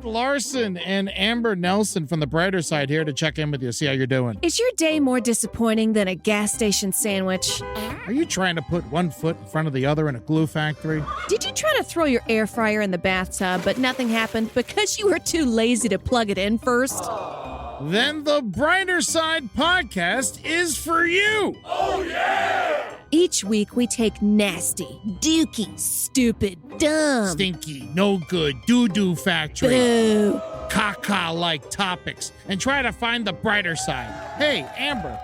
Ed Larson and Amber Nelson from the Brighter Side here to check in with you, see how you're doing. Is your day more disappointing than a gas station sandwich? Are you trying to put one foot in front of the other in a glue factory? Did you try to throw your air fryer in the bathtub, but nothing happened because you were too lazy to plug it in first? Then the Brighter Side podcast is for you. Oh, yeah! Each week, we take nasty, dookie, stupid, dumb, stinky, no good, doo-doo factory, boo, caca-like topics and try to find the brighter side. Hey, Amber,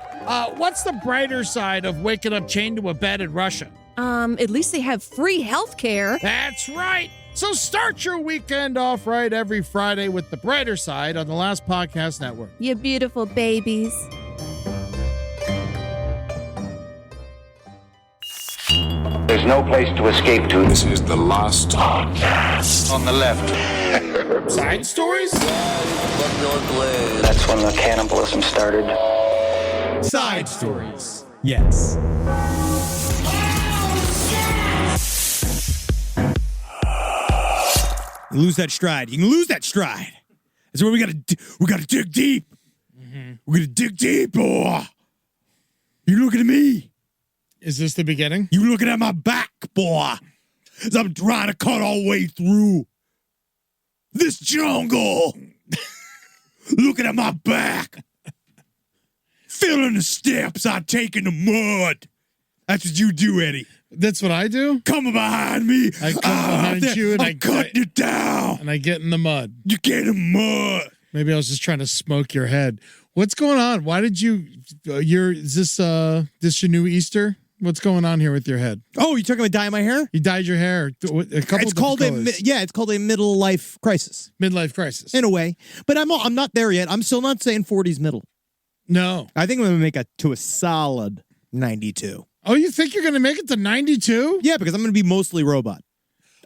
what's the brighter side of waking up chained to a bed in Russia? At least they have free health care. That's right. So start your weekend off right every Friday with the Brighter Side on the Last Podcast Network. You beautiful babies. There's no place to escape to. This is the Last Podcast. On the left. Side stories? That's when the cannibalism started. Side stories. Yes. You lose that stride. You can lose that stride. That's where we gotta dig deep. Mm-hmm. We're gonna dig deep, boy. You looking at me? Is this the beginning? You looking at my back, boy? As I'm trying to cut all the way through this jungle. Looking at my back. Feeling the steps I take in the mud. That's what you do, Eddie. That's what I do? Come behind me. I come behind you and I'm cutting you down. And I get in the mud. You get in the mud. Maybe I was just trying to smoke your head. What's going on? Why did you, is this your new Easter? What's going on here with your head? Oh, you talking about dyeing my hair? You dyed your hair a couple it's called colors. It's called a middle life crisis. Midlife crisis. In a way. But I'm not there yet. I'm still not saying 40's middle. No. I think I'm going to make it to a solid 92. Oh, you think you're going to make it to 92? Yeah, because I'm going to be mostly robot.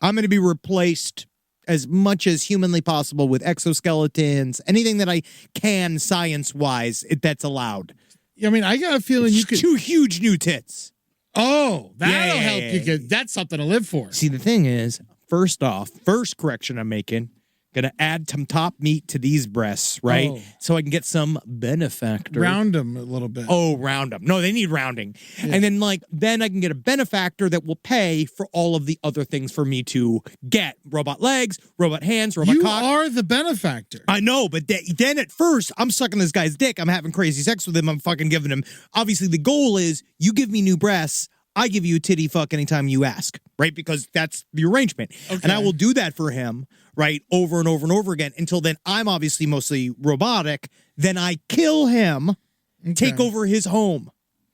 I'm going to be replaced as much as humanly possible with exoskeletons, anything that I can science-wise that's allowed. I mean, I got a feeling you could... 2 huge new tits. Oh, that'll help you get... That's something to live for. See, the thing is, first correction I'm making, gonna add some top meat to these breasts, right? Oh. So I can get some benefactor. Round them a little bit. Oh, round them. No, they need rounding. Yeah. And then I can get a benefactor that will pay for all of the other things for me to get. Robot legs, robot hands, robot cock. You are the benefactor. I know, but then at first, I'm sucking this guy's dick. I'm having crazy sex with him. I'm fucking giving him. Obviously, the goal is you give me new breasts. I give you a titty fuck anytime you ask, right? Because that's the arrangement. Okay. And I will do that for him, right, over and over and over again until then I'm obviously mostly robotic. Then I kill him, take over his home.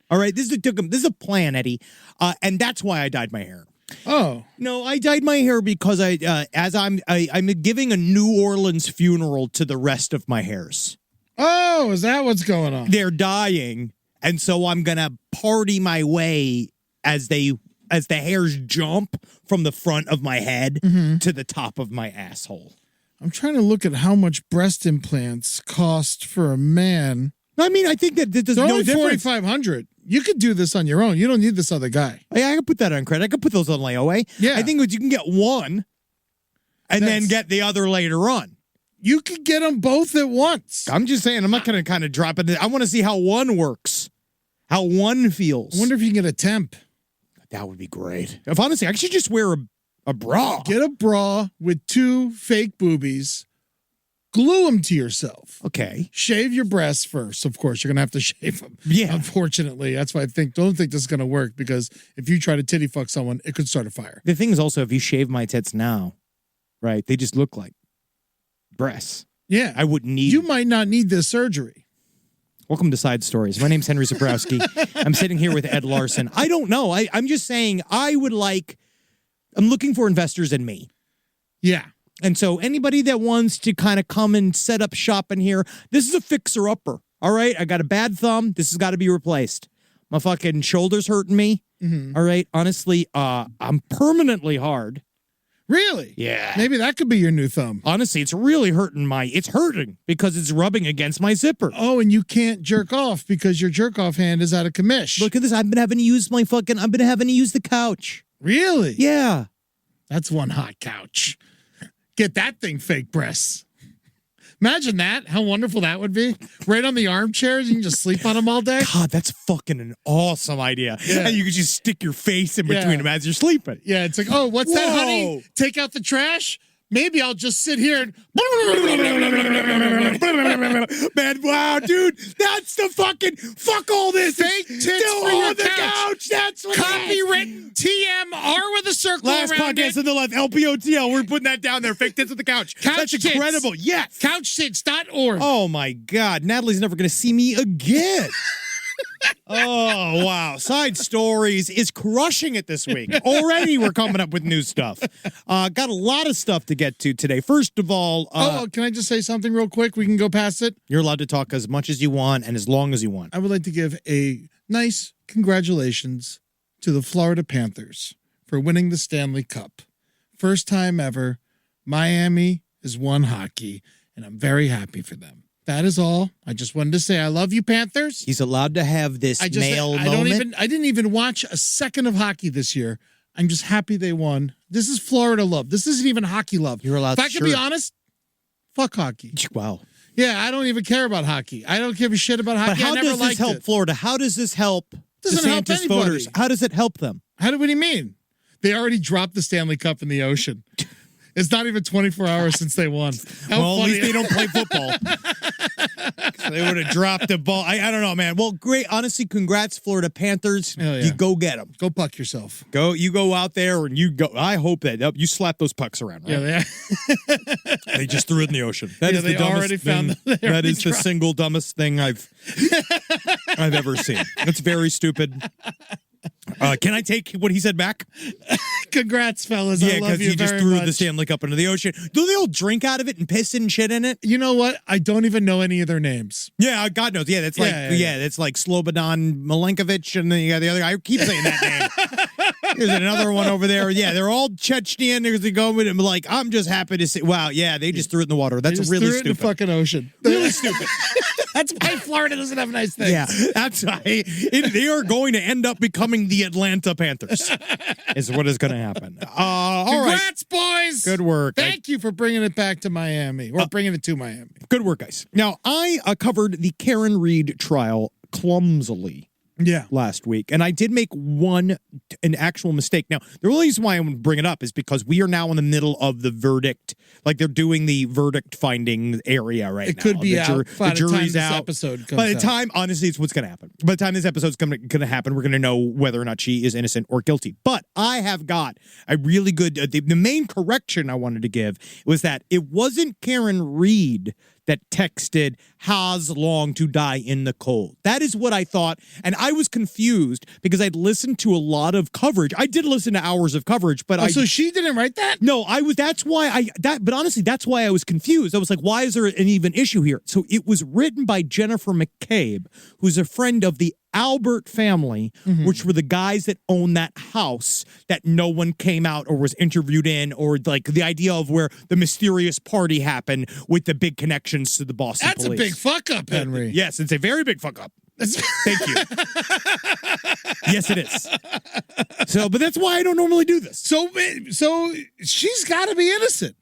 All right, this is a plan, Eddie. And that's why I dyed my hair. Oh. No, I dyed my hair because I'm giving a New Orleans funeral to the rest of my hairs. Oh, is that what's going on? They're dying, and so I'm going to party my way as the hairs jump from the front of my head to the top of my asshole. I'm trying to look at how much breast implants cost for a man. I mean, I think that there's no difference. $4,500. You could do this on your own. You don't need this other guy. Yeah, I can put that on credit. I can put those on layaway. Yeah. I think you can get one and then get the other later on. You could get them both at once. I'm just saying, I'm not going to kind of drop it. I want to see how one works, how one feels. I wonder if you can get a temp. That would be great. If honestly, I should just wear a bra. Get a bra with 2 fake boobies. Glue them to yourself. Okay. Shave your breasts first. Of course, you're going to have to shave them. Yeah. Unfortunately, that's why don't think this is going to work, because if you try to titty fuck someone, it could start a fire. The thing is also, if you shave my tits now, right, they just look like breasts. Yeah. I wouldn't need... You might not need this surgery. Welcome to Side Stories. My name's Henry Zabrowski. I'm sitting here with Ed Larson. I don't know. I'm just saying I'm looking for investors in me. Yeah. And so anybody that wants to kind of come and set up shop in here, this is a fixer-upper. All right? I got a bad thumb. This has got to be replaced. My fucking shoulder's hurting me. Mm-hmm. All right? Honestly, I'm permanently hard. Really? Yeah. Maybe that could be your new thumb. Honestly, it's really hurting it's hurting because it's rubbing against my zipper. Oh, and you can't jerk off because your jerk off hand is out of commish. Look at this. I've been having to use the couch. Really? Yeah. That's one hot couch. Get that thing fake breasts. Imagine that. How wonderful that would be. Right on the armchairs. You can just sleep on them all day. God, that's fucking an awesome idea. Yeah. And you could just stick your face in between Yeah. them as you're sleeping. Yeah, it's like, oh, what's that, honey? Whoa. Take out the trash? Maybe I'll just sit here and... Man, wow, dude, that's the fucking fuck all this. Fake tits Still for your on the couch. That's what Copywritten TMR with a circle Last around podcast it. on the left, LPOTL. We're putting that down there. Fake tits on the couch. Couch That's tits. incredible. Yes. Couchtits.org. Oh my God, Natalie's never going to see me again. Oh, wow. Side Stories is crushing it this week. Already we're coming up with new stuff. Got a lot of stuff to get to today. First of all, Can I just say something real quick? We can go past it. you're allowed to talk as much as you want and as long as you want. I would like to give a nice congratulations to the Florida Panthers for winning the Stanley Cup. First time ever, Miami has won hockey, and I'm very happy for them. That is all. I just wanted to say I love you, Panthers. He's allowed to have this male moment. I didn't even watch a second of hockey this year. I'm just happy they won. This is Florida love. This isn't even hockey love. You're allowed If I to- could be sure. honest, fuck hockey. Wow. Yeah, I don't even care about hockey. I don't give a shit about hockey. But how I never does this liked help it. Florida? How does this help Doesn't help DeSantis anybody. voters? How does it help them? What do you mean? They already dropped the Stanley Cup in the ocean. It's not even 24 hours since they won. How Well, at funny. least they don't play football. They would have dropped the ball. I don't know, man. Well, great. Honestly, congrats, Florida Panthers. Hell yeah. You go get them. Go puck yourself. You go out there and you go. I hope that you slap those pucks around. Right? Yeah, They just threw it in the ocean. That Yeah, is they the dumbest already found thing. that- they That already is the dropped. single dumbest thing I've ever seen. It's very stupid. Can I take what he said back? Congrats, fellas. Yeah, I love because you he just very threw much. the Stanley Cup into the ocean. Do they all drink out of it and piss and shit in it? You know what? I don't even know any of their names. Yeah, God knows. Yeah, that's like that's like Slobodan Milenkovic, and then you got the other guy. I keep saying that name. There's another one over there. Yeah, they're all Chechenian. There's the going with him. Like, I'm just happy to see. Wow, yeah, they just threw it in the water. They That's just really threw it in the stupid. fucking ocean. Really stupid. That's why Florida doesn't have nice things. Yeah, that's why they are going to end up becoming the Atlanta Panthers. Is what is going to happen. All right. Congrats, boys. Good work. Thank you for bringing it back to Miami, or bringing it to Miami. Good work, guys. Now, I covered the Karen Reed trial clumsily Yeah. last week, and I did make an actual mistake. Now, the only reason why I want to bring it up is because we are now in the middle of the verdict. Like, they're doing the verdict finding area right now. It could be The out by the time jury's this out. episode comes By the out. time, honestly, it's what's going to happen. By the time this episode's going to happen, we're going to know whether or not she is innocent or guilty. But I have got a really good, the main correction I wanted to give was that it wasn't Karen Reed that texted "How's long to die in the cold." That is what I thought, and I was confused because I'd listened to a lot of coverage. I did listen to hours of coverage, but So she didn't write that? no, I was. That's why but honestly, that's why I was confused. I was like, why is there an even issue here? So it was written by Jennifer McCabe, who's a friend of the Albert family, which were the guys that own that house that no one came out or was interviewed in, or like the idea of where the mysterious party happened with the big connections to the Boston That's police. a big fuck up, Henry. Yes, it's a very big fuck up. Thank you. Yes, it is. So, but that's why I don't normally do this. So she's got to be innocent.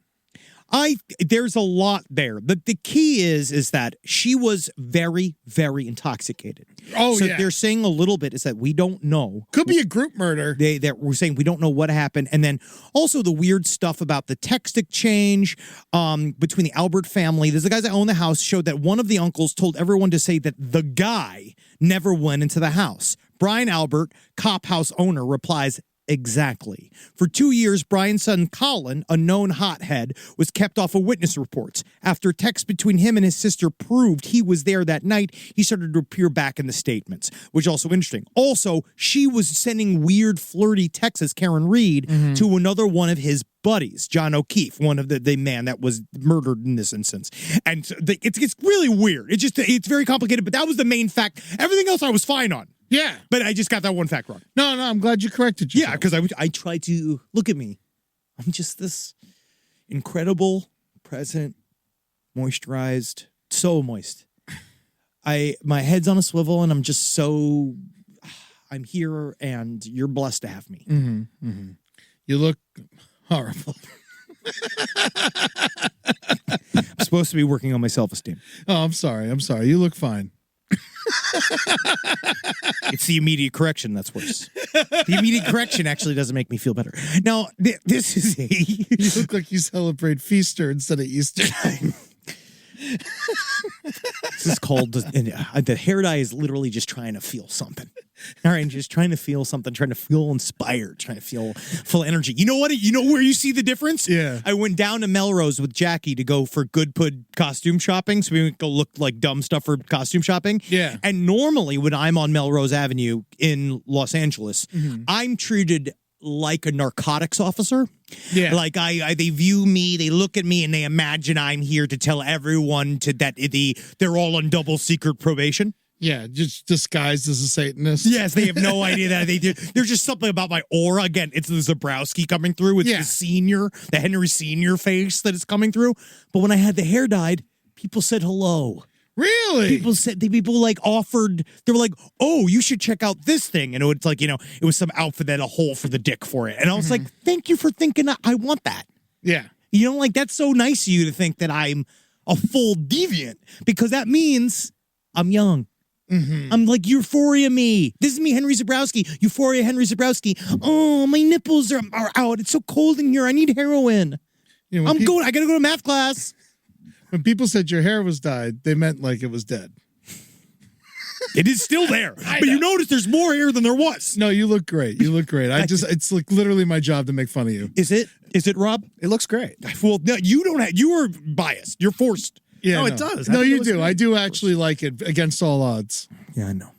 There's a lot there. The key is that she was very, very intoxicated. Oh, so yeah. they're saying a little bit is that we don't know. Could be a group murder. We're saying we don't know what happened. And then also the weird stuff about the text exchange between the Albert family. There's the guys that own the house showed that one of the uncles told everyone to say that the guy never went into the house. Brian Albert, cop house owner, replies, exactly. For 2 years, Brian's son Colin, a known hothead, was kept off of witness reports. After text between him and his sister proved he was there that night, he started to appear back in the statements, which is also interesting. Also, she was sending weird, flirty texts as Karen Reed to another one of his buddies, John O'Keefe, one of the man that was murdered in this instance. And so it's really weird. It's very complicated, but that was the main fact. Everything else I was fine on. Yeah. But I just got that one fact wrong. No, I'm glad you corrected yourself. Yeah, because I try to look at me. I'm just this incredible, present, moisturized, so moist. My head's on a swivel, and I'm just so. I'm here, and you're blessed to have me. You look horrible. I'm supposed to be working on my self-esteem. Oh, I'm sorry. You look fine. It's the immediate correction that's worse. The immediate correction actually doesn't make me feel better. Now, this is a... You look like you celebrate Feaster instead of Easter. This is called... the hair dye is literally just trying to feel something. All right, just trying to feel something, trying to feel inspired, trying to feel full energy. You know what? You know where you see the difference? Yeah. I went down to Melrose with Jackie to go for Good Pud costume shopping, so we would go look like dumb stuff for costume shopping. Yeah. And normally when I'm on Melrose Avenue in Los Angeles, I'm treated like a narcotics officer. Yeah. Like they view me, they look at me, and they imagine I'm here to tell everyone they're all on double secret probation. Yeah, just disguised as a Satanist. Yes, they have no idea that they do. There's just something about my aura. Again, it's the Zabrowski coming through. It's the Henry Sr. face that is coming through. But when I had the hair dyed, people said hello. Really? People like offered, they were like, oh, you should check out this thing. And it's like, it was some outfit that had a hole for the dick for it. And I was like, thank you for thinking I want that. Yeah. Like, that's so nice of you to think that I'm a full deviant, because that means I'm young. I'm like Euphoria me. This is me, Henry Zabrowski. Euphoria Henry Zabrowski. Oh, my nipples are out. It's so cold in here. I need heroin. I gotta go to math class. When people said your hair was dyed, they meant like it was dead. It is still there. But you notice there's more hair than there was. No, you look great. It's like literally my job to make fun of you. Is it, Rob? It looks great. Well, no, you are biased. You're forced. Yeah, No, it does. No, you it do. great. I do actually like it against all odds. Yeah, I know.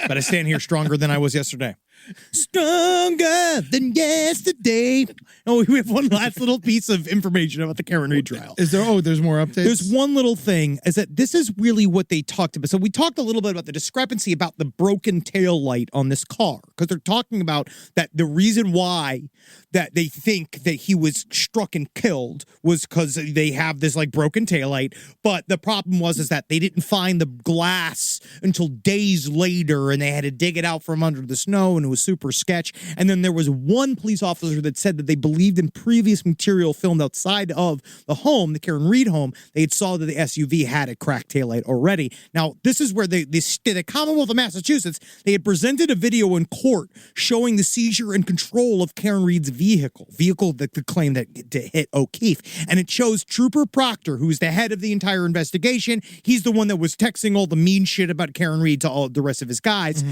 But I stand here stronger than I was yesterday. Stronger than yesterday. Oh, we have one last little piece of information about the Karen Reed trial. Is there? Oh, there's more updates. There's one little thing, is that this is really what they talked about. So we talked a little bit about the discrepancy about the broken tail light on this car, because they're talking about that the reason why that they think that he was struck and killed was because they have this like broken tail light. But the problem is that they didn't find the glass until days later, and they had to dig it out from under the snow, and it was super sketch. And then there was one police officer that said that they believed in previous material filmed outside of the home, the Karen Reed home. They had saw that the SUV had a cracked taillight already. Now, this is where the Commonwealth of Massachusetts, they had presented a video in court showing the seizure and control of Karen Reed's vehicle that claimed that hit O'Keefe. And it shows Trooper Proctor, who's the head of the entire investigation. He's the one that was texting all the mean shit about Karen Reed to all the rest of his guys.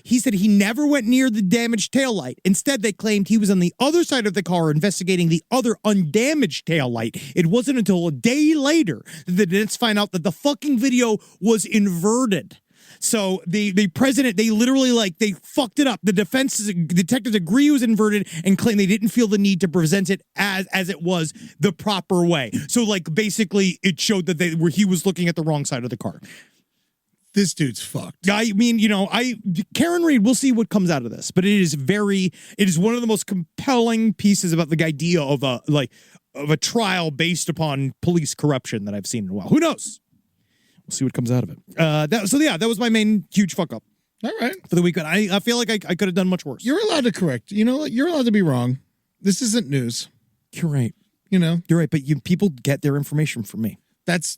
He said he never went near the damaged taillight. Instead, they claimed he was on the other side of the car investigating the other undamaged taillight. It wasn't until a day later that the defense find out that the fucking video was inverted. So the president, they literally they fucked it up. The detectives agree it was inverted and claim they didn't feel the need to present it as it was the proper way. So basically it showed that he was looking at the wrong side of the car. This dude's fucked. I mean, Karen Reed, we'll see what comes out of this, but it is one of the most compelling pieces about the idea of a trial based upon police corruption that I've seen in a while. Who knows? We'll see what comes out of it. That was my main huge fuck up. All right. For the weekend. I feel like I could have done much worse. You're allowed to correct. You know what? You're allowed to be wrong. This isn't news. You're right. You're right, but people get their information from me. That's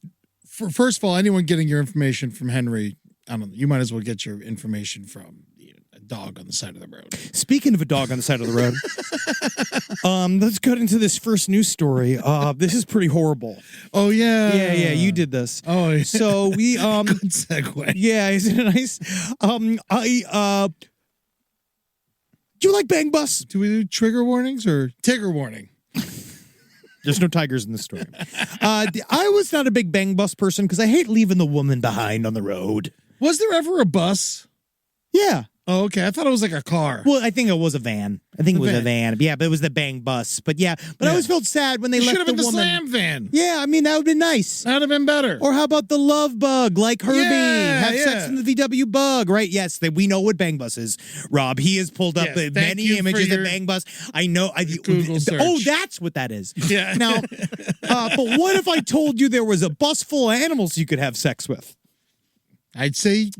first of all, anyone getting your information from Henry, I don't know, you might as well get your information from a dog on the side of the road. Speaking of a dog on the side of the road, let's cut into this first news story. This is pretty horrible. Oh yeah. Yeah, you did this. Oh yeah. So we good segue. Yeah, isn't it nice? Do you like Bang Bus? Do we do trigger warnings or Tigger warning? There's no tigers in this story. I was not a big Bang Bus person because I hate leaving the woman behind on the road. Was there ever a bus? Yeah. Oh, okay. I thought it was like a car. Well, I think it was a van. I think it was a van. Yeah, but it was the Bang Bus. But I always felt sad when they left should have the been the woman. Slam van. Yeah, I mean, that would have been nice. That would have been better. Or how about the Love Bug, like Herbie? Yeah, Have sex in the VW Bug, right? Yes, we know what Bang Bus is, Rob. He has pulled up many images of Bang Bus. I know. Google search. Oh, that's what that is. Yeah. Now, but what if I told you there was a bus full of animals you could have sex with? I'd say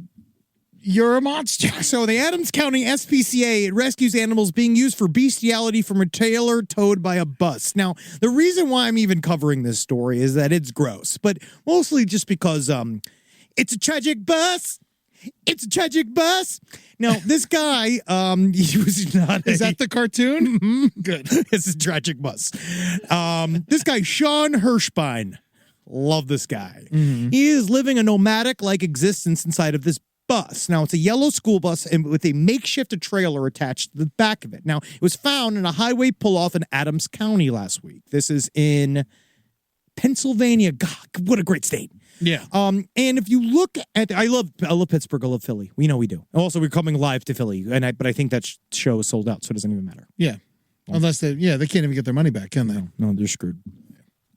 you're a monster. So the Adams County SPCA, it rescues animals being used for bestiality from a trailer towed by a bus. Now, the reason why I'm even covering this story is that it's gross, but mostly just because it's a tragic bus. It's a tragic bus. Now, this guy, he was not. Is that the cartoon? Mm-hmm. Good. It's a tragic bus. This guy, Sean Hirschbein. Love this guy. Mm-hmm. He is living a nomadic-like existence inside of this bus. Now, it's a yellow school bus and with a makeshift trailer attached to the back of it. Now, it was found in a highway pull-off in Adams County last week. This is in Pennsylvania. God, what a great state. Yeah. And if you look at, I love Pittsburgh, I love Philly. We know we do. Also, we're coming live to Philly, but I think that show is sold out, so it doesn't even matter. Yeah. Unless they can't even get their money back, can they? No, they're screwed.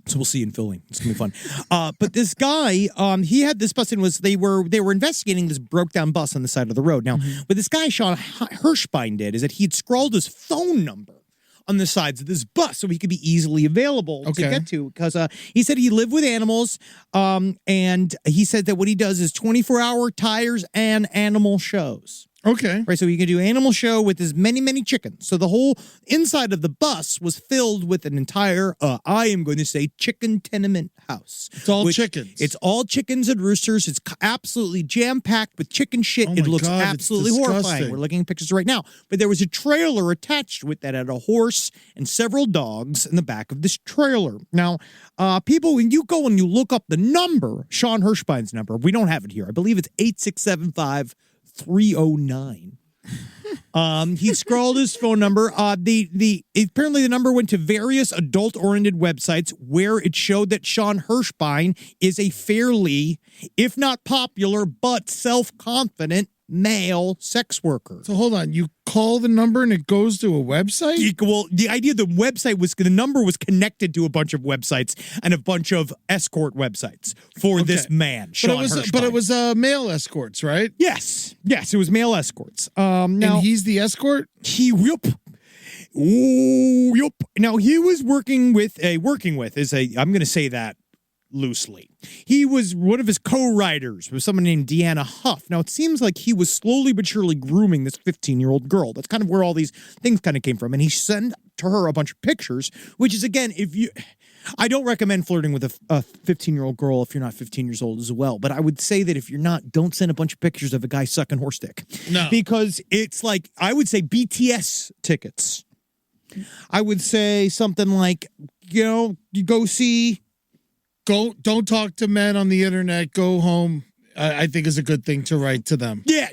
So we'll see you in Philly. It's gonna be fun. But this guy, he had this bus and they were investigating this broke down bus on the side of the road. Now, what this guy Sean Hirschbein did is that he had scrawled his phone number on the sides of this bus so he could be easily available to get to, because he said he lived with animals, and he said that what he does is 24-hour tires and animal shows. Okay. Right, so you can do animal show with as many chickens. So the whole inside of the bus was filled with an entire, I am going to say, chicken tenement house. It's all chickens. It's all chickens and roosters. It's absolutely jam-packed with chicken shit. Oh It my looks God, it's absolutely horrifying. disgusting. We're looking at pictures right now. But there was a trailer attached with that had a horse and several dogs in the back of this trailer. Now, people, when you go and you look up the number, Sean Hirschbein's number, we don't have it here. I believe it's 8675 309. He scrawled his phone number. Apparently the number went to various adult-oriented websites where it showed that Sean Hirschbein is a fairly, if not popular, but self-confident male sex worker. So hold on. You call the number and it goes to a website? Well, the idea of the website was the number was connected to a bunch of websites and a bunch of escort websites for this man, Sean Hirschbein. But it was male escorts, right? Yes, it was male escorts. Now And he's the escort? Now he was working with I'm going to say that loosely. He was one of his co-writers was someone named Deanna Huff. Now it seems like he was slowly but surely grooming this 15-year-old girl. That's kind of where all these things kind of came from. And he sent to her a bunch of pictures, which is, again, I don't recommend flirting with a 15-year-old girl if you're not 15 years old as well. But I would say that if you're not, don't send a bunch of pictures of a guy sucking horse dick. No. Because it's like, I would say BTS tickets. I would say something like, you go see... Don't talk to men on the internet. Go home. I think is a good thing to write to them. Yeah,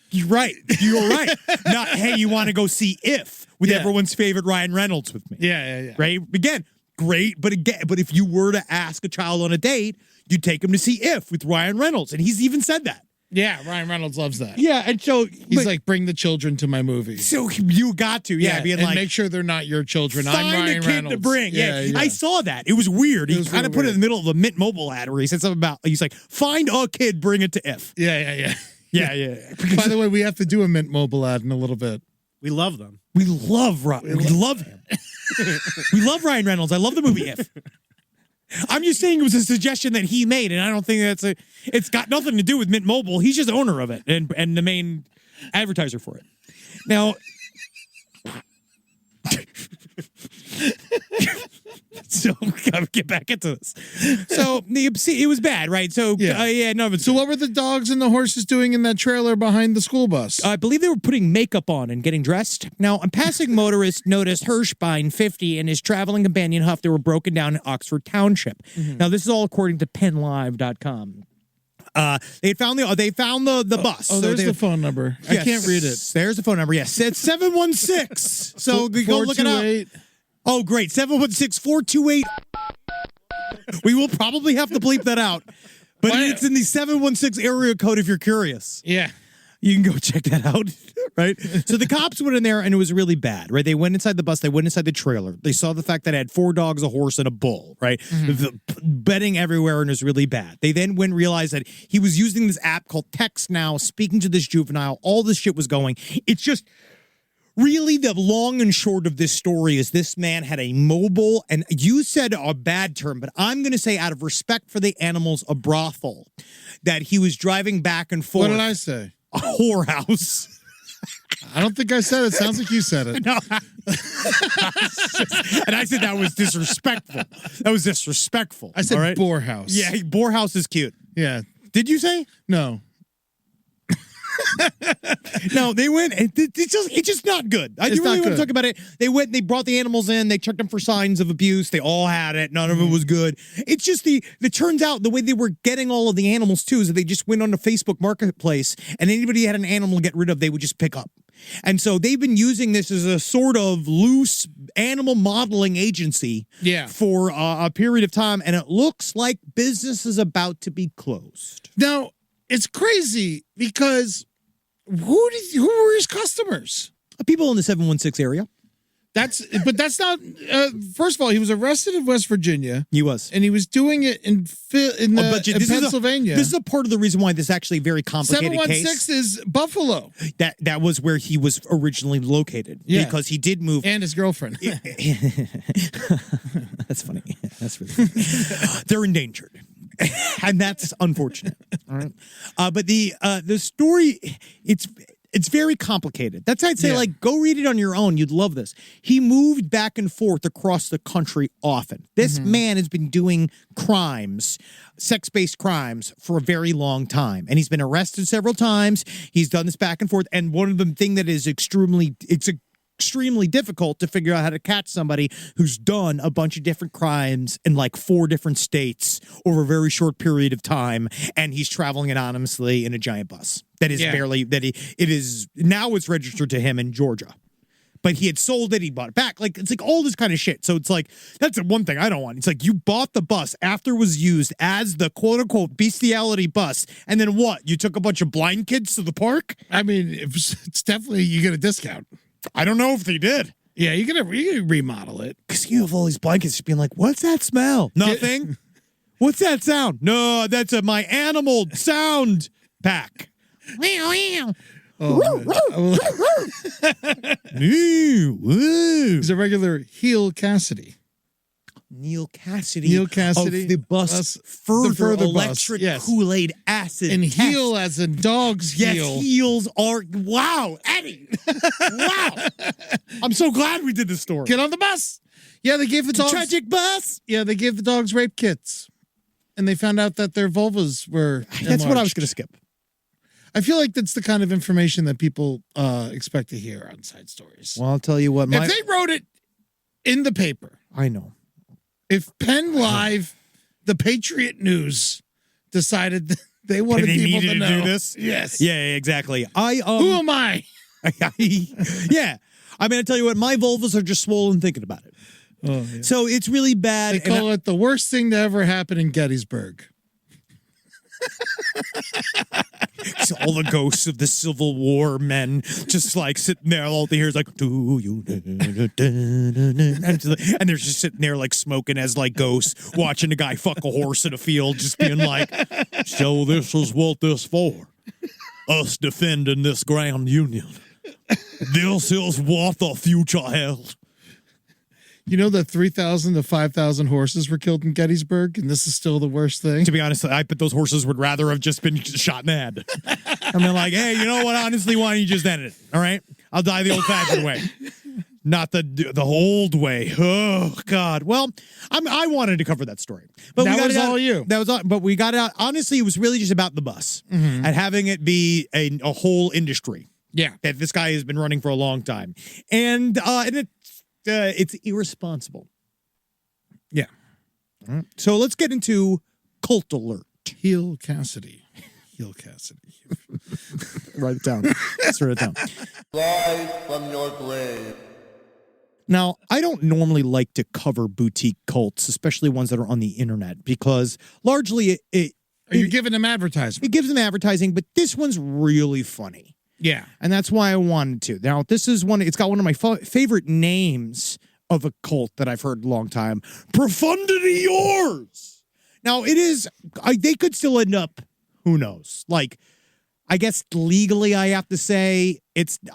you're right. You're right. Not, hey, you want to go see If with everyone's favorite Ryan Reynolds with me. Yeah. Right? Again, great. But if you were to ask a child on a date, you'd take him to see If with Ryan Reynolds. And he's even said that. Yeah, Ryan Reynolds loves that. Yeah, and so he's like, bring the children to my movie. So you got to, being and like, make sure they're not your children. I'm find Ryan a kid Reynolds to bring. Yeah. Yeah. I saw that. It was weird. He was kind of real put it in the middle of a Mint Mobile ad where he said something about, he's like, find a kid, bring it to If. Yeah. Yeah. By the way, we have to do a Mint Mobile ad in a little bit. We love them. We love him. We love Ryan Reynolds. I love the movie If. I'm just saying it was a suggestion that he made, and I don't think it's got nothing to do with Mint Mobile. He's just the owner of it and the main advertiser for it. Now, so gotta get back into this. So it was bad, right? So So what were the dogs and the horses doing in that trailer behind the school bus? I believe they were putting makeup on and getting dressed. Now, a passing motorist noticed Hirschbein, 50, and his traveling companion Huff. They were broken down in Oxford Township. Now, this is all according to PennLive.com. They found the bus. Oh, there's the phone number. Yes, I can't read it. There's the phone number. Yes, it's 716. So we go look it up. 428. Oh, great. 716-428. We will probably have to bleep that out. But it's in the 716 area code if you're curious. Yeah. You can go check that out, right? So the cops went in there, and it was really bad, right? They went inside the bus. They went inside the trailer. They saw the fact that it had 4 dogs, a horse, and a bull, right? The bedding everywhere, and it was really bad. They then went and realized that he was using this app called Text Now, speaking to this juvenile. All this shit was going. It's just... Really, the long and short of this story is this man had a mobile, and you said a bad term, but I'm going to say out of respect for the animals, a brothel, that he was driving back and forth. What did I say? a whorehouse. I don't think I said it. Sounds like you said it. No. And I said that was disrespectful. That was disrespectful. I said all right? borehouse. Yeah, borehouse is cute. Yeah. Did you say? No. No, they went. It's just not good. I It's really not want to good. talk about it. They went. They brought the animals in. They checked them for signs of abuse. They all had it. None of it was good. It's just it turns out the way they were getting all of the animals too is that they just went on the Facebook Marketplace, and anybody who had an animal to get rid of, they would just pick up. And so they've been using this as a sort of loose animal modeling agency for a period of time, and it looks like business is about to be closed. Now, it's crazy because who were his customers? People in the 716 area. But that's not. First of all, he was arrested in West Virginia. He was, and he was doing it in Pennsylvania. This is a part of the reason why this is actually a very complicated 716 case. is Buffalo. That was where he was originally located because he did move. And his girlfriend. That's funny. That's really funny. They're endangered. And that's unfortunate. All right. But the story, it's very complicated. That's why I'd say, like, go read it on your own. You'd love this. He moved back and forth across the country often. This man has been doing crimes, sex-based crimes, for a very long time. And he's been arrested several times. He's done this back and forth. And one of the thing that is extremely difficult to figure out how to catch somebody who's done a bunch of different crimes in like 4 different states over a very short period of time, and he's traveling anonymously in a giant bus that is it's registered to him in Georgia, but he had sold it, he bought it back, like it's like all this kind of shit. So it's like that's the one thing I don't want. It's like you bought the bus after it was used as the quote unquote bestiality bus, and then what? You took a bunch of blind kids to the park? I mean, it's definitely you get a discount. I don't know if they did. Yeah, you can remodel it. Because you have all these blankets just being like, what's that smell? Nothing. What's that sound? No, that's my animal sound pack. He's a regular heel Cassidy. Neil Cassidy of the bus further electric yes. Kool-Aid acid And test. heel as in dog's heel. Yes, heels are wow, Eddie. Wow. I'm so glad we did this story. Get on the bus. Yeah, they gave the dogs tragic bus. Yeah, they gave the dogs rape kits. And they found out that their vulvas were That's what I was going to skip. I feel like that's the kind of information that people expect to hear on side stories. Well, I'll tell you what. If they wrote it in the paper. I know. If Penn Live, the Patriot News, decided that they wanted they people needed to do know. this? Yes. Yeah, exactly. Who am I? Yeah. I mean, I tell you what, my vulvas are just swollen thinking about it. Oh, yeah. So it's really bad. They call it the worst thing to ever happen in Gettysburg. So all the ghosts of the Civil War men just like sitting there, all they hear is like, do you? And they're just sitting there like smoking as like ghosts, watching a guy fuck a horse in a field, just being like, so this is what this for. Us defending this grand union. This is what the future held. You know that 3,000 to 5,000 horses were killed in Gettysburg, and this is still the worst thing? To be honest, I bet those horses would rather have just been shot in the head. I mean, like, hey, you know what? Honestly, why don't you just end it? All right? I'll die the old-fashioned way. Not the old way. Oh, God. Well, I wanted to cover that story. But that we got was it out. all you. That was all, but we got it out. Honestly, it was really just about the bus and having it be a whole industry. Yeah. That this guy has been running for a long time. And it's irresponsible. Yeah. So let's get into Cult Alert. Heel Cassidy. Write it down. Let's write it down. Rise from your grave. Now, I don't normally like to cover boutique cults, especially ones that are on the internet, because largely You're giving them advertisement. it gives them advertising, but this one's really funny. Yeah. And that's why I wanted to. Now, this is it's got one of my favorite names of a cult that I've heard a long time. Profundity Yours. Now, it is, they could still end up, who knows? Like, I guess legally I have to say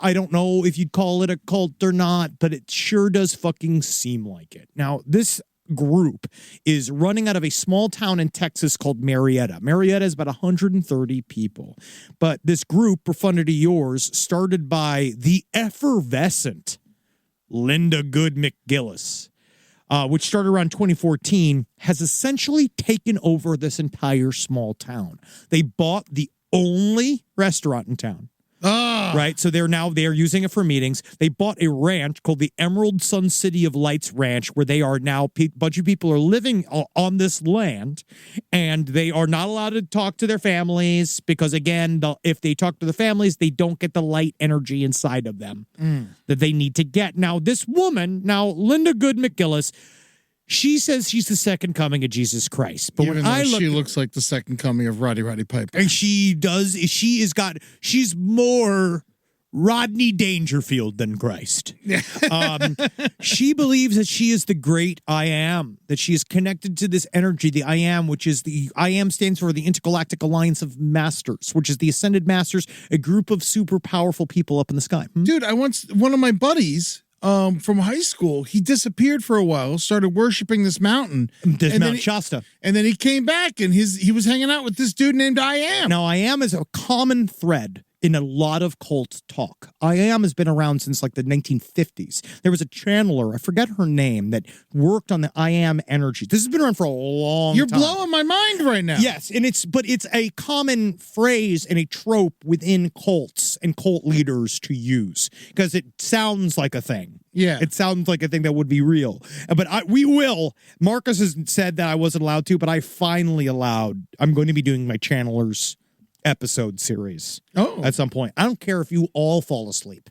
I don't know if you'd call it a cult or not, but it sure does fucking seem like it. Now, this group is running out of a small town in Texas called Marietta. Marietta is about 130 people. But this group, Profundity Yours, started by the effervescent Linda Good McGillis, which started around 2014, has essentially taken over this entire small town. They bought the only restaurant in town. Right, so they're using it for meetings. They bought a ranch called the Emerald Sun City of Lights Ranch, where they are now a bunch of people are living on this land, and they are not allowed to talk to their families because, again, if they talk to the families, they don't get the light energy inside of them that they need to get. Now, this woman, Linda Good McGillis, she says she's the second coming of Jesus Christ. But Even though she looks like the second coming of Roddy Piper. And she's more Rodney Dangerfield than Christ. She believes that she is the great I am, that she is connected to this energy, the I am, which is the I am stands for the Intergalactic Alliance of Masters, which is the Ascended Masters, a group of super powerful people up in the sky. Dude, one of my buddies from high school, he disappeared for a while, started worshiping this mountain. Mount Shasta. And then he came back and he was hanging out with this dude named I Am. Now, I Am is a common thread in a lot of cult talk. I Am has been around since like the 1950s. There was a channeler, I forget her name, that worked on the I Am energy. This has been around for a long time. You're blowing my mind right now. Yes, and it's a common phrase and a trope within cults and cult leaders to use because it sounds like a thing. Yeah. It sounds like a thing that would be real. But we will. Marcus has said that I wasn't allowed to, but I finally allowed. I'm going to be doing my channelers episode series at some point. I don't care if you all fall asleep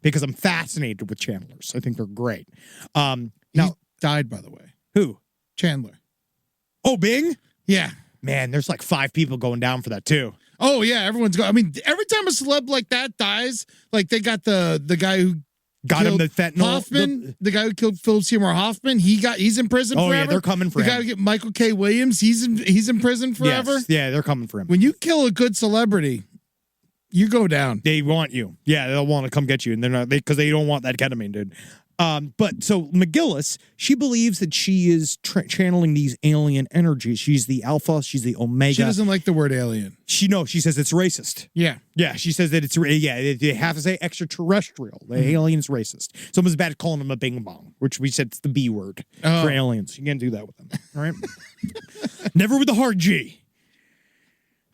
because I'm fascinated with channelers. I think they're great. Now, he died, by the way. Who? Chandler. Oh, Bing? Yeah. Man, there's like 5 people going down for that too. Oh, yeah. Everyone's going. I mean, every time a celeb like that dies, like they got the guy who got him the fentanyl. Hoffman, the guy who killed Philip Seymour Hoffman, he's in prison forever. Yeah, they're coming for him. The him. guy who get Michael K. Williams, he's in prison forever. Yes. Yeah, they're coming for him. When you kill a good celebrity, you go down. They want you. Yeah, they'll want to come get you, and they're not because they don't want that ketamine, dude. But so McGillis, she believes that she is channeling these alien energies. She's the alpha. She's the omega. She doesn't like the word alien. She says it's racist. Yeah. Yeah, she says that they have to say extraterrestrial. The alien's racist. Someone's bad at calling them a bing bong, which we said it's the B word for aliens. You can't do that with them. All right. Never with the hard G.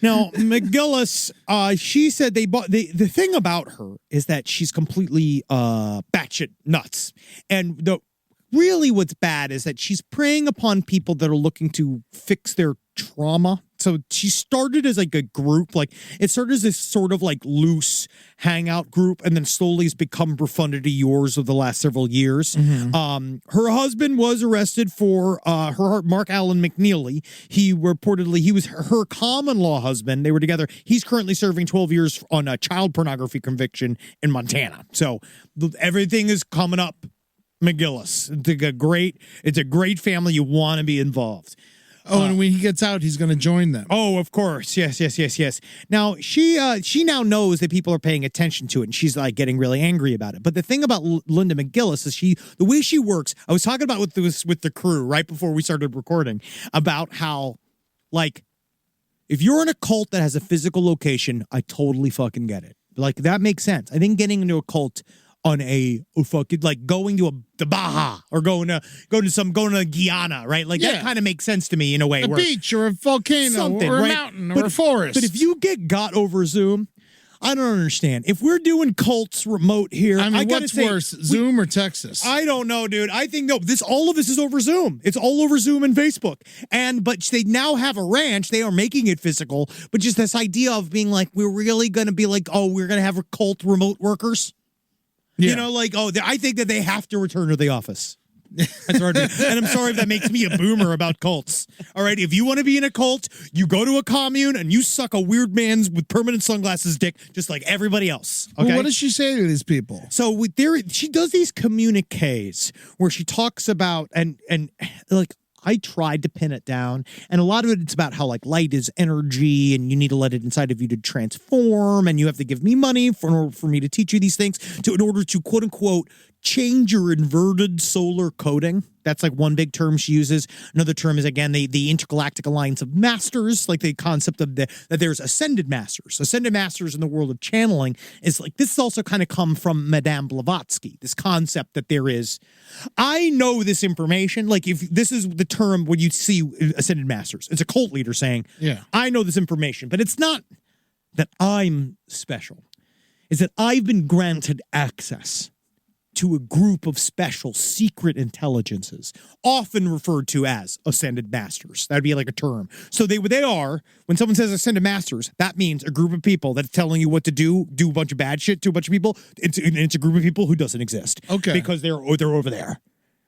Now, McGillis, she said they bought the thing about her is that she's completely batshit nuts. And really what's bad is that she's preying upon people that are looking to fix their trauma. So she started as like a group, like it started as this sort of like loose hangout group, and then slowly has become Profundity Yours over the last several years. Her husband was arrested for Mark Allen McNeely. He was her common law husband. They were together. He's currently serving 12 years on a child pornography conviction in Montana. So everything is coming up. McGillis. It's a great family. You want to be involved. And when he gets out, he's going to join them. Oh, of course. Yes. Now, she now knows that people are paying attention to it, and she's like getting really angry about it. But the thing about Linda McGillis is the way she works, I was talking about with the crew right before we started recording about how, like, if you're in a cult that has a physical location, I totally fucking get it. Like, that makes sense. I think getting into a cult on going to the Baja or going to Guyana, right? Like that kind of makes sense to me in a way. A beach or a volcano or a mountain or a forest. But if you got over Zoom, I don't understand. If we're doing cults remote here, I mean, what's worse, Zoom or Texas? I don't know, dude. I think all of this is over Zoom. It's all over Zoom and Facebook. But they now have a ranch. They are making it physical. But just this idea of being like, we're really going to be like, we're going to have cult remote workers. Yeah. You know, I think that they have to return to the office. That's hard. And I'm sorry if that makes me a boomer about cults. All right, if you want to be in a cult, you go to a commune and you suck a weird man's with permanent sunglasses dick, just like everybody else. Okay? Well, what does she say to these people? So she does these communiques where she talks about and like. I tried to pin it down, and a lot of it's about how like light is energy, and you need to let it inside of you to transform, and you have to give me money for me to teach you these things in order to quote unquote change your inverted solar coding. That's like one big term she uses. Another term is, again, the intergalactic alliance of masters, like the concept of that there's ascended masters. Ascended masters in the world of channeling is like, this has also kind of come from Madame Blavatsky, this concept that there is, I know this information. Like, if this is the term when you see ascended masters, it's a cult leader saying, Yeah. I know this information, but it's not that I'm special. It's that I've been granted access to a group of special secret intelligences, often referred to as ascended masters. That'd be like a term. So they are, when someone says ascended masters, that means a group of people that's telling you what to do a bunch of bad shit to a bunch of people. It's a group of people who doesn't exist. Okay. Because they're over there.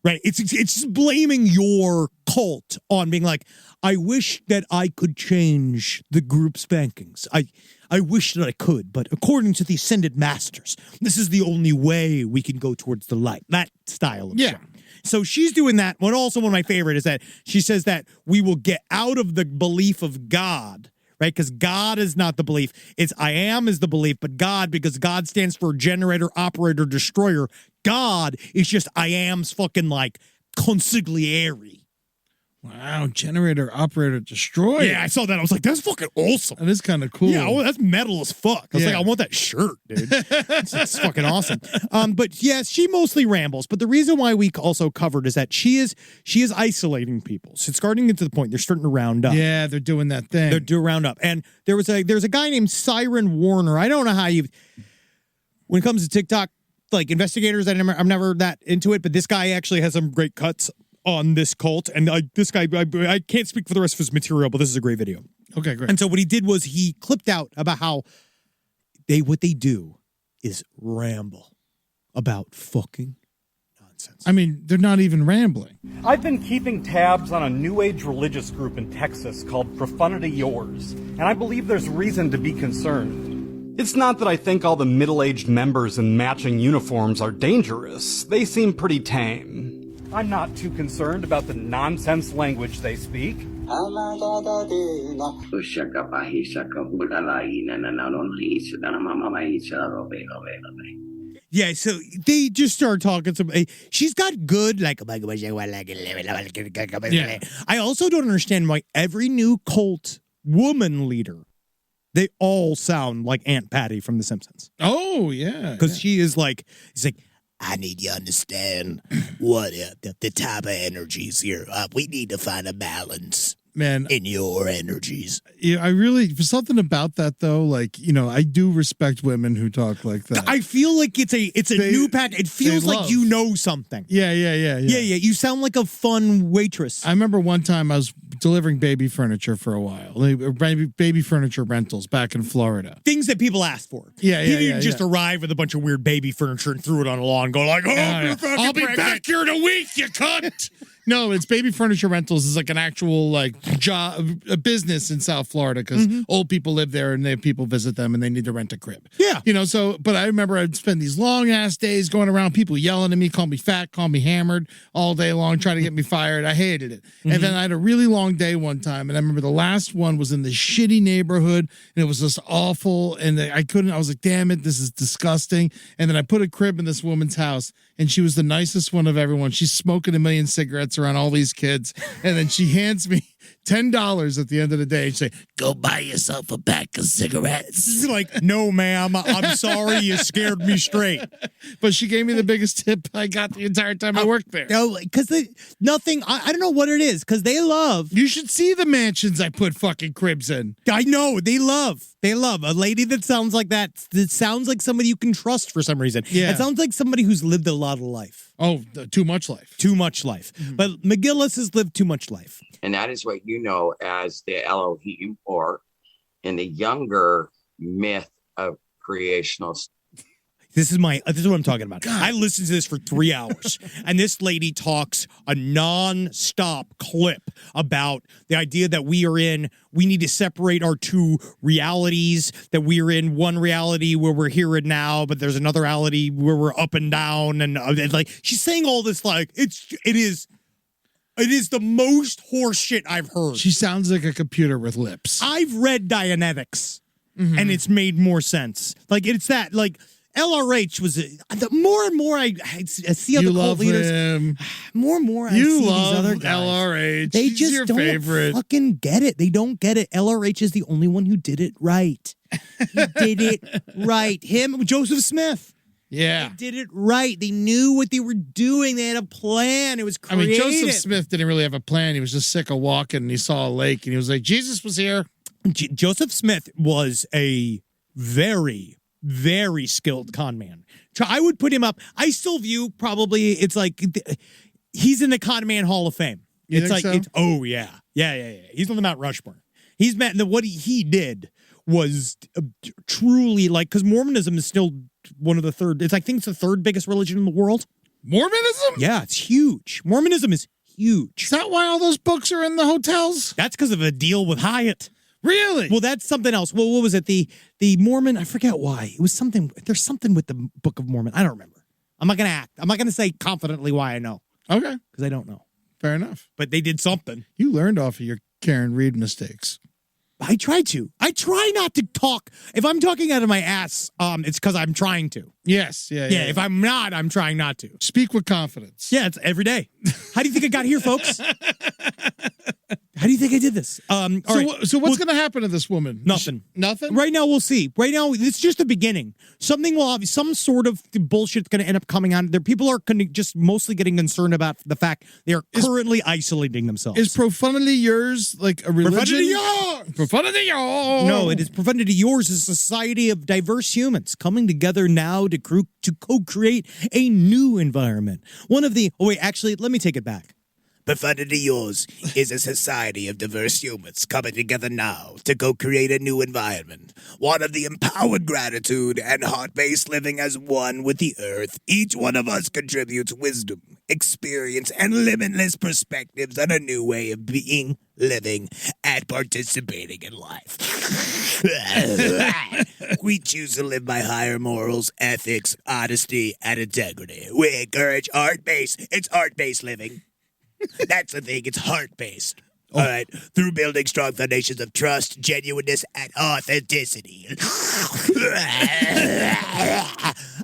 Right? It's just blaming your cult on being like, I wish that I could change the group's bankings. I wish that I could, but according to the ascended masters, this is the only way we can go towards the light. That style of shit. So she's doing that. One of my favorite is that she says that we will get out of the belief of God, right? Because God is not the belief. It's I am is the belief, but God, because God stands for generator, operator, destroyer. God is just I am's fucking like consigliere. Wow, generator, operator, destroyer. Yeah, I saw that. I was like, that's fucking awesome. That is kind of cool. Yeah, well, that's metal as fuck. I was Yeah. like, I want that shirt, dude. It's fucking awesome. But yes, she mostly rambles. But the reason why we also covered is that she is isolating people. So it's starting to the point they're starting to round up. Yeah, they're doing that thing. They're doing round up. And there's a guy named Siren Warner. I don't know how when it comes to TikTok, like investigators, I'm never that into it, but this guy actually has some great cuts on this cult, and this guy, I can't speak for the rest of his material, but this is a great video. Okay, great. And so what he did was he clipped out about how what they do is ramble about fucking nonsense. I mean, they're not even rambling. I've been keeping tabs on a New Age religious group in Texas called Profanity Yours, and I believe there's reason to be concerned. It's not that I think all the middle-aged members in matching uniforms are dangerous. They seem pretty tame. I'm not too concerned about the nonsense language they speak. Yeah, so they just start talking she's got good I also don't understand why every new cult woman leader, they all sound like Aunt Patty from The Simpsons. Oh, yeah. Because she is like, he's like, I need you to understand what the type of energies here. We need to find a balance, man, in your energies. Yeah, I really, for something about that though, like, you know, I do respect women who talk like that. I feel like it's a new pack. It feels like you know something. Yeah. You sound like a fun waitress. I remember one time I was delivering baby furniture for a while, baby furniture rentals back in Florida. Things that people asked for. He didn't just arrive with a bunch of weird baby furniture and threw it on a lawn, go like, I'll be back here in a week, you cunt. No, it's baby furniture rentals is like an actual like job, a business in South Florida because old people live there and they have people visit them and they need to rent a crib. Yeah. You know, so, but I remember I'd spend these long ass days going around, people yelling at me, call me fat, call me hammered all day long, trying to get me fired. I hated it. And then I had a really long day one time. And I remember the last one was in this shitty neighborhood and it was just awful. And I was like, damn it, this is disgusting. And then I put a crib in this woman's house and she was the nicest one of everyone. She's smoking a million cigarettes around all these kids. And then she hands me $10 at the end of the day and say, go buy yourself a pack of cigarettes. You're like, no, ma'am, I'm sorry. You scared me straight. But she gave me the biggest tip I got the entire time I worked there. No, because I don't know what it is, because they love. You should see the mansions I put fucking cribs in. I know, they love a lady that sounds like that. That sounds like somebody you can trust for some reason. Yeah. It sounds like somebody who's lived a lot of life. Oh, too much life. Too much life. But McGillis has lived too much life. And that is what you know as the Elohim, or in the younger myth of creational. This is what I'm talking about. God. I listened to this for 3 hours, and this lady talks a non-stop clip about the idea that we need to separate our two realities, that we are in one reality where we're here and now, but there's another reality where we're up and down, and like she's saying all this like it is the most horse shit I've heard. She sounds like a computer with lips. I've read Dianetics, and it's made more sense. Like it's that like. LRH was the more and more I see other You cult love leaders. him. More and more I You see these love other guys. LRH. They He's just your don't favorite. fucking get it. They don't get it. LRH is the only one who did it right. He did it right. Him, Joseph Smith. Yeah. They did it right. They knew what they were doing. They had a plan. It was I mean, creative. Joseph Smith didn't really have a plan. He was just sick of walking and he saw a lake and he was like, Jesus was here. Joseph Smith was a very, very skilled con man. I would put him up. I still view probably it's like he's in the con man Hall of Fame. You It's think like, so? oh yeah. He's on the Mount Rushmore. He's met what he did was truly like, because Mormonism is still one of the third. I think it's the third biggest religion in the world. Mormonism? Yeah, it's huge. Mormonism is huge. Is that why all those books are in the hotels? That's because of a deal with Hyatt. Really? Well, that's something else. Well, what was it? The Mormon, I forget why. It was something, there's something with the Book of Mormon. I don't remember. I'm not going to act. I'm not going to say confidently why I know. Okay. Because I don't know. Fair enough. But they did something. You learned off of your Karen Reed mistakes. I try to. I try not to talk. If I'm talking out of my ass, it's because I'm trying to. Yes. Yeah. Yeah, if I'm not, I'm trying not to. Speak with confidence. Yeah, it's every day. How do you think I got here, folks? How do you think I did this? All right. So what's going to happen to this woman? Nothing. Nothing? Right now, we'll see. Right now, it's just the beginning. Something will have some sort of bullshit's going to end up coming on. There, people are just mostly getting concerned about the fact they are currently isolating themselves. Is profanity yours like a religion? Profanity yours! Profanity yours! No, it is Profanity Yours, a society of diverse humans coming together now to co-create a new environment. Actually, let me take it back. Profanity Yours is a society of diverse humans coming together now to co-create a new environment. One of the empowered gratitude and heart-based living as one with the earth. Each one of us contributes wisdom, experience, and limitless perspectives on a new way of being, living, and participating in life. We choose to live by higher morals, ethics, honesty, and integrity. We encourage art-based. It's art-based living. That's the thing. It's heart-based. All right. Through building strong foundations of trust, genuineness, and authenticity.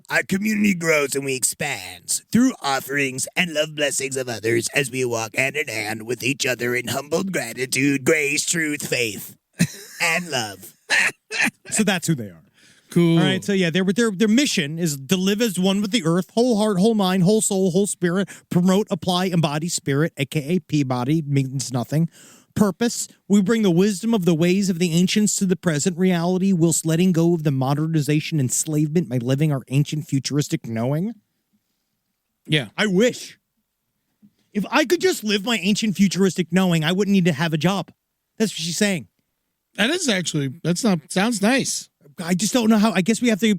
Our community grows and we expand through offerings and love blessings of others as we walk hand in hand with each other in humbled gratitude, grace, truth, faith, and love. So that's who they are. Cool. All right, so yeah, their mission is to live as one with the earth, whole heart, whole mind, whole soul, whole spirit, promote, apply, embody spirit, aka Peabody, means nothing. Purpose, we bring the wisdom of the ways of the ancients to the present reality whilst letting go of the modernization enslavement by living our ancient futuristic knowing. Yeah. I wish. If I could just live my ancient futuristic knowing, I wouldn't need to have a job. That's what she's saying. Sounds nice. I just don't know how. I guess we have to.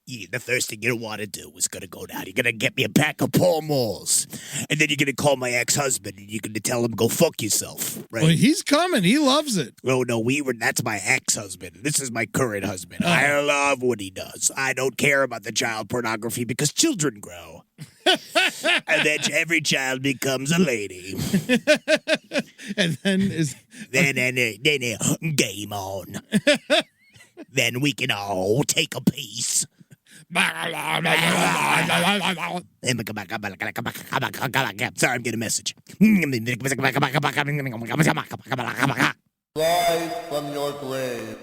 Yeah, the first thing you want to do is going to go down. You're going to get me a pack of Pall Malls. And then you're going to call my ex-husband and you're going to tell him, go fuck yourself. Right? Well, he's coming. He loves it. Oh, no, that's my ex-husband. This is my current husband. I love what he does. I don't care about the child pornography because children grow. And then every child becomes a lady. And then Then game on. Then we can all take a piece. Sorry, I'm getting a message. Rise from your grave.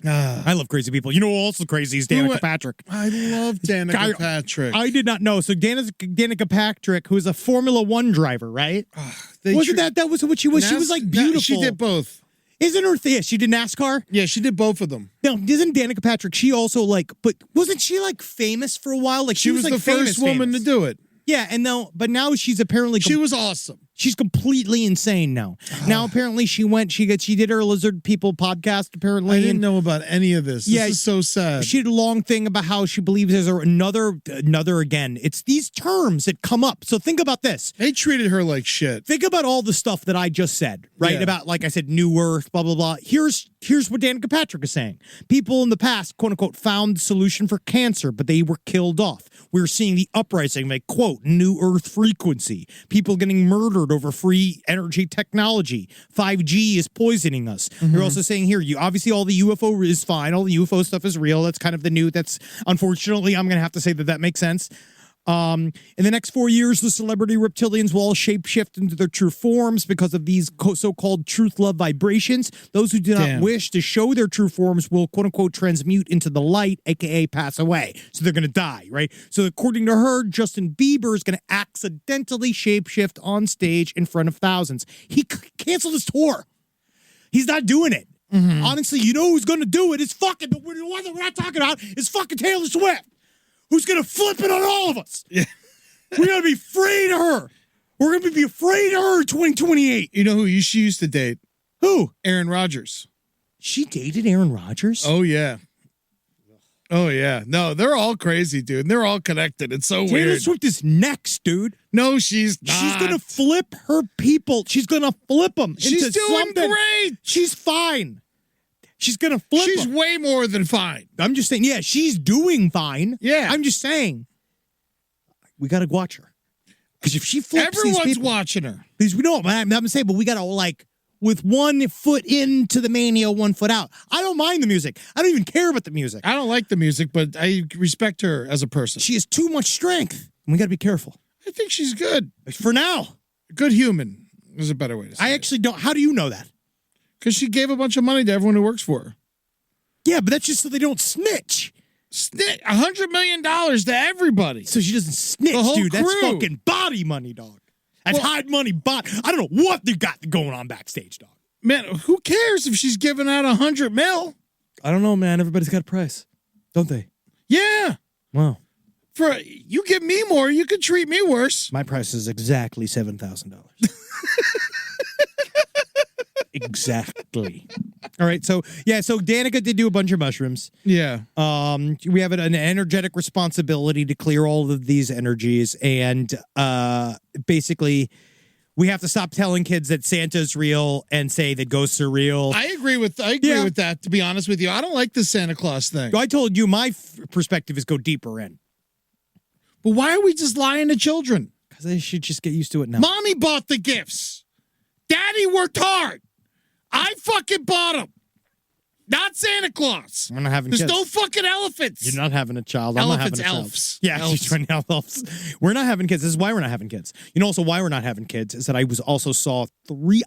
I love crazy people. You know who also crazy is Danica Patrick. I love Danica Patrick. I did not know. So Danica Patrick, who is a Formula One driver, right? Wasn't that was what she was? She was like beautiful. She did both. Isn't her thing? She did NASCAR? Yeah, she did both of them. No, isn't Danica Patrick, she also but wasn't she like famous for a while? Like she was like the first woman to do it. Yeah, but now she's apparently she was awesome. She's completely insane now. Now apparently she did her Lizard People podcast apparently. I didn't know about any of this. Yeah, this is so sad. She had a long thing about how she believes there's another again. It's these terms that come up. So think about this. They treated her like shit. Think about all the stuff that I just said, right? Yeah. About, like I said, New Earth, blah, blah, blah. Here's what Danica Patrick is saying. People in the past, quote unquote, found the solution for cancer, but they were killed off. We're seeing the uprising, like, quote, New Earth frequency. People getting murdered warred over free energy technology. 5G is poisoning us. They're also saying here, you obviously all the UFO is fine. All the UFO stuff is real. That's kind of the new. That's unfortunately, I'm going to have to say that makes sense. In the next 4 years, the celebrity reptilians will all shapeshift into their true forms because of these so-called truth love vibrations. Those who do not wish to show their true forms will, quote unquote, transmute into the light, aka pass away. So they're going to die, right? So according to her, Justin Bieber is going to accidentally shapeshift on stage in front of thousands. He canceled his tour. He's not doing it. Honestly, you know who's going to do it? It's fucking the one that we're not talking about is fucking Taylor Swift. Who's going to flip it on all of us? Yeah. We're going to be afraid of her. We're going to be afraid of her in 2028. You know who she used to date? Who? Aaron Rodgers. She dated Aaron Rodgers? Oh, yeah. Oh, yeah. No, they're all crazy, dude. They're all connected. It's so Taylor weird. Swift is next, dude. No, she's not. She's going to flip her people. She's going to flip them She's into doing something. great. She's fine. She's going to flip She's them. way more than fine. I'm just saying, yeah, she's doing fine. Yeah. I'm just saying, we got to watch her. Because if she flips Everyone's these people, watching her. because we know, I'm saying, but we got to, like, with 1 foot into the mania, 1 foot out. I don't mind the music. I don't even care about the music. I don't like the music, but I respect her as a person. She has too much strength. And we got to be careful. I think she's good. For now. Good human is a better way to say I it. actually don't. How do you know that? Because she gave a bunch of money to everyone who works for her. Yeah, but that's just so they don't snitch. $100 million to everybody. So she doesn't snitch, The whole dude. That's crew. fucking body money, dog. That's hide money. I don't know what they got going on backstage, dog. Man, who cares if she's giving out $100 million? I don't know, man. Everybody's got a price, don't they? Yeah. Wow. For you give me more, you could treat me worse. My price is exactly $7,000. Exactly. All right. So Danica did do a bunch of mushrooms. Yeah. We have an energetic responsibility to clear all of these energies, and basically, we have to stop telling kids that Santa's real and say that ghosts are real. I agree with that. To be honest with you, I don't like the Santa Claus thing. I told you my perspective is go deeper in. But why are we just lying to children? Because they should just get used to it now. Mommy bought the gifts. Daddy worked hard. I fucking bought them. Not Santa Claus. We're not having There's kids. no fucking elephants. You're not having a child. Elephants, I'm not having a elves. child. Yeah, Elves. she's trying to elves. We're not having kids. This is why we're not having kids. You know also why we're not having kids is that I saw 3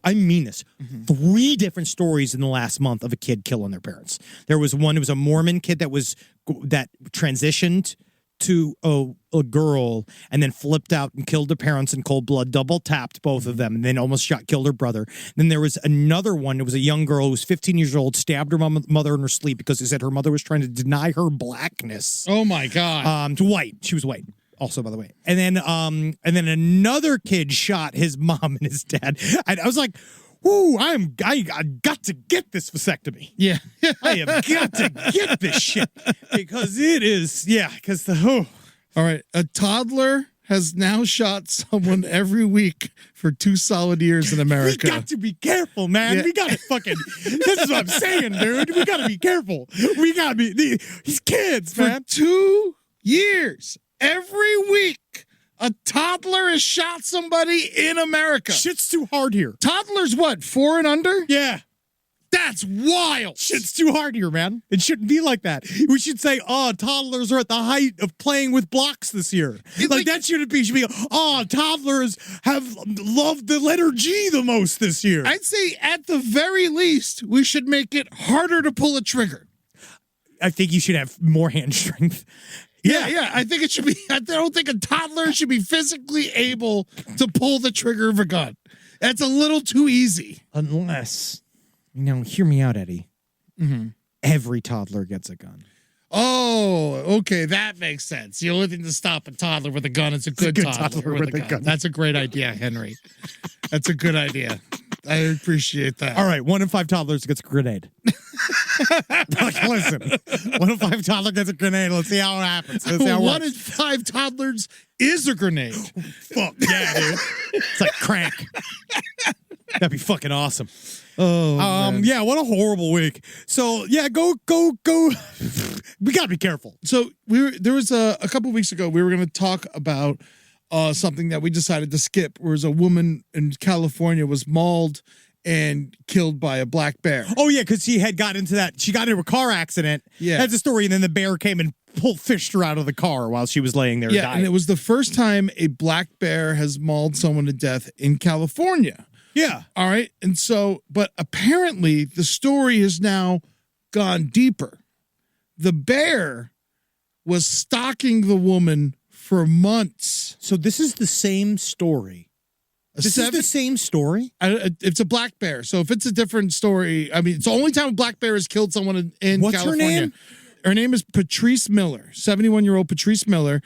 3 different stories in the last month of a kid killing their parents. There was one, it was a Mormon kid that transitioned to a girl and then flipped out and killed her parents in cold blood, double tapped both of them, and then almost killed her brother. Then there was another one. It was a young girl who was 15 years old, stabbed her mother in her sleep because they said her mother was trying to deny her blackness. Oh my God. To white. She was white. Also, by the way. And then another kid shot his mom and his dad. And I was like, ooh, I got to get this vasectomy. Yeah. I have got to get this shit because it is, All right. A toddler has now shot someone every week for 2 solid years in America. We got to be careful, man. Yeah. We got to fucking, this is what I'm saying, dude. We got to be careful. We got to be, these kids, For man. 2 years, every week, a toddler has shot somebody in America. Shit's too hard here. Toddlers, what, 4 and under? Yeah. That's wild. Shit's too hard here, man. It shouldn't be like that. We should say, toddlers are at the height of playing with blocks this year. Like that shouldn't be. It should be, toddlers have loved the letter G the most this year. I'd say at the very least, we should make it harder to pull a trigger. I think you should have more hand strength. Yeah. I think it should be. I don't think a toddler should be physically able to pull the trigger of a gun. That's a little too easy. Unless, hear me out, Eddie. Mm-hmm. Every toddler gets a gun. Oh, okay. That makes sense. The only thing to stop a toddler with a gun is a good toddler with a gun. That's a great idea, Henry. That's a good idea. I appreciate that. All right, 1 in 5 toddlers gets a grenade. Listen, 1 in 5 toddler gets a grenade. Let's see how it happens. Let's see how it 1 works. in 5 toddlers is a grenade. Fuck yeah, dude. It's like crank. That'd be fucking awesome. Oh, man. Yeah, what a horrible week. So yeah, go. We gotta be careful. So there was a couple weeks ago we were going to talk about something that we decided to skip. Whereas a woman in California was mauled and killed by a black bear. Oh, yeah, because she got into a car accident. Yeah. That's the story. And then the bear came and fished her out of the car while she was laying there Yeah, dying. and it was the first time a black bear has mauled someone to death in California. Yeah. All right. And so, but apparently the story has now gone deeper. The bear was stalking the woman for months. So this is the same story. This is the same story? It's a black bear. So if it's a different story, I mean, it's the only time a black bear has killed someone in What's her California. name? Her name is Patrice Miller, 71-year-old Patrice Miller.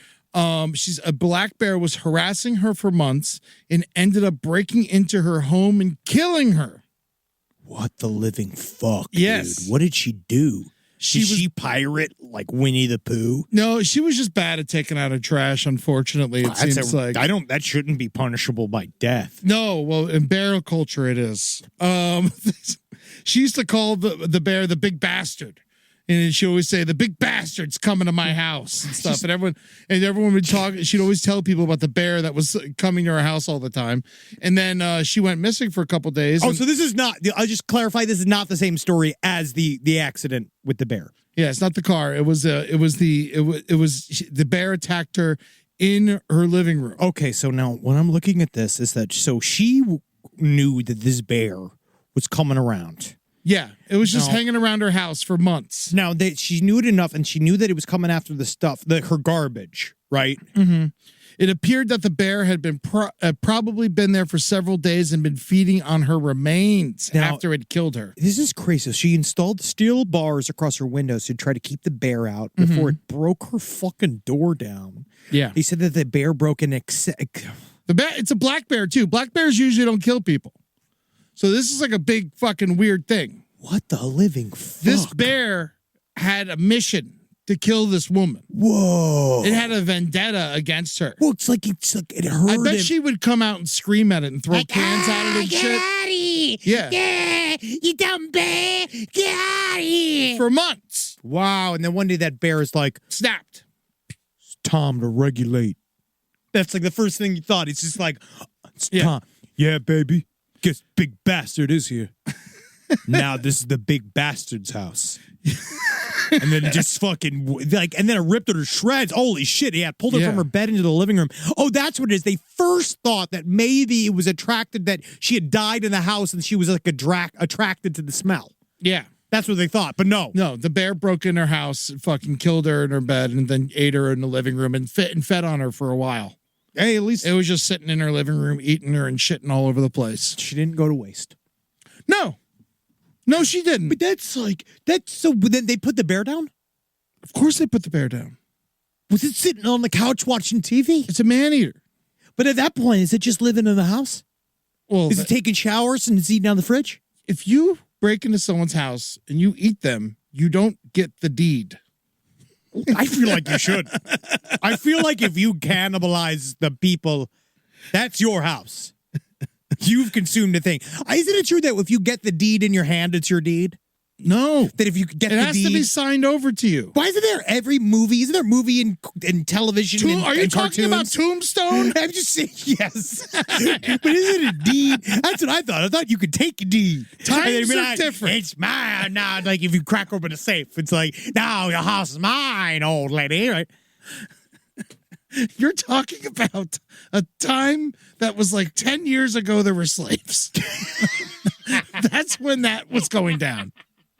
She's a black bear was harassing her for months and ended up breaking into her home and killing her. What the living fuck, Yes. dude? What did she do? She Did was- she pirate like Winnie the Pooh? No, she was just bad at taking out her trash, unfortunately. It seems like. That shouldn't be punishable by death. No, well, in bear culture it is. She used to call the bear the big bastard. And she always say, the big bastard's coming to my house and stuff. And everyone would talk. She'd always tell people about the bear that was coming to her house all the time. And then she went missing for a couple days. Oh, so this is not, I'll just clarify, this is not the same story as the accident with the bear. Yeah, it's not the car. It was the bear attacked her in her living room. Okay, so now when I'm looking at this is that, so she knew that this bear was coming around. Yeah, it was just No. hanging around her house for months. Now that she knew it enough, and she knew that it was coming after the stuff, her garbage, right? Mm-hmm. It appeared that the bear had been probably been there for several days and been feeding on her remains Now- after it killed her. This is crazy. She installed steel bars across her windows to try to keep the bear out before it broke her fucking door down. Yeah, He said that the bear broke an the bear. It's a black bear too. Black bears usually don't kill people, so this is like a big fucking weird thing. What the living fuck? This bear had a mission to kill this woman. Whoa. It had a vendetta against her. Well, it's like it hurt I bet him. she would come out and scream at it and throw cans at it and Get shit out of here! Yeah. Yeah, you dumb bear! Get out of here! for months. Wow. And then one day that bear is like, Snapped. it's time to regulate. That's like the first thing you thought. It's just like, it's time. Yeah, baby. Guess big bastard is here. Now this is the big bastard's house. And then just fucking like, and then it ripped her to shreds. Holy shit! Yeah, pulled her Yeah. from her bed into the living room. Oh, that's what it is. They first thought that maybe it was attracted that she had died in the house and she was like attracted to the smell. Yeah. That's what they thought, but no. No, the bear broke in her house, fucking killed her in her bed, and then ate her in the living room and fed on her for a while. Hey, at least It was just sitting in her living room, eating her and shitting all over the place. she didn't go to waste. No, she didn't. But that's so. But then they put the bear down. Of course they put the bear down. Was it sitting on the couch watching TV? It's a man eater. But at that point, is it just living in the house? Well, Is it taking showers and it's eating out of the fridge? if you break into someone's house and you eat them, you don't get the deed. I feel like you should. I feel like if you cannibalize the people, that's your house. You've consumed the thing. Isn't it true that if you get the deed in your hand, it's your deed? No. That if you get It the has deed, to be signed over to you. why isn't there every movie? Isn't there a movie in television? Are you and talking about cartoons? Tombstone? I'm just saying yes, but isn't it a deed? That's what I thought. I thought you could take a deed. Times And they'd be are different. It's mine now. Like if you crack open a safe, it's like now your house is mine, old lady. Right? You're talking about a time that was like 10 years ago there were slaves. That's when that was going down.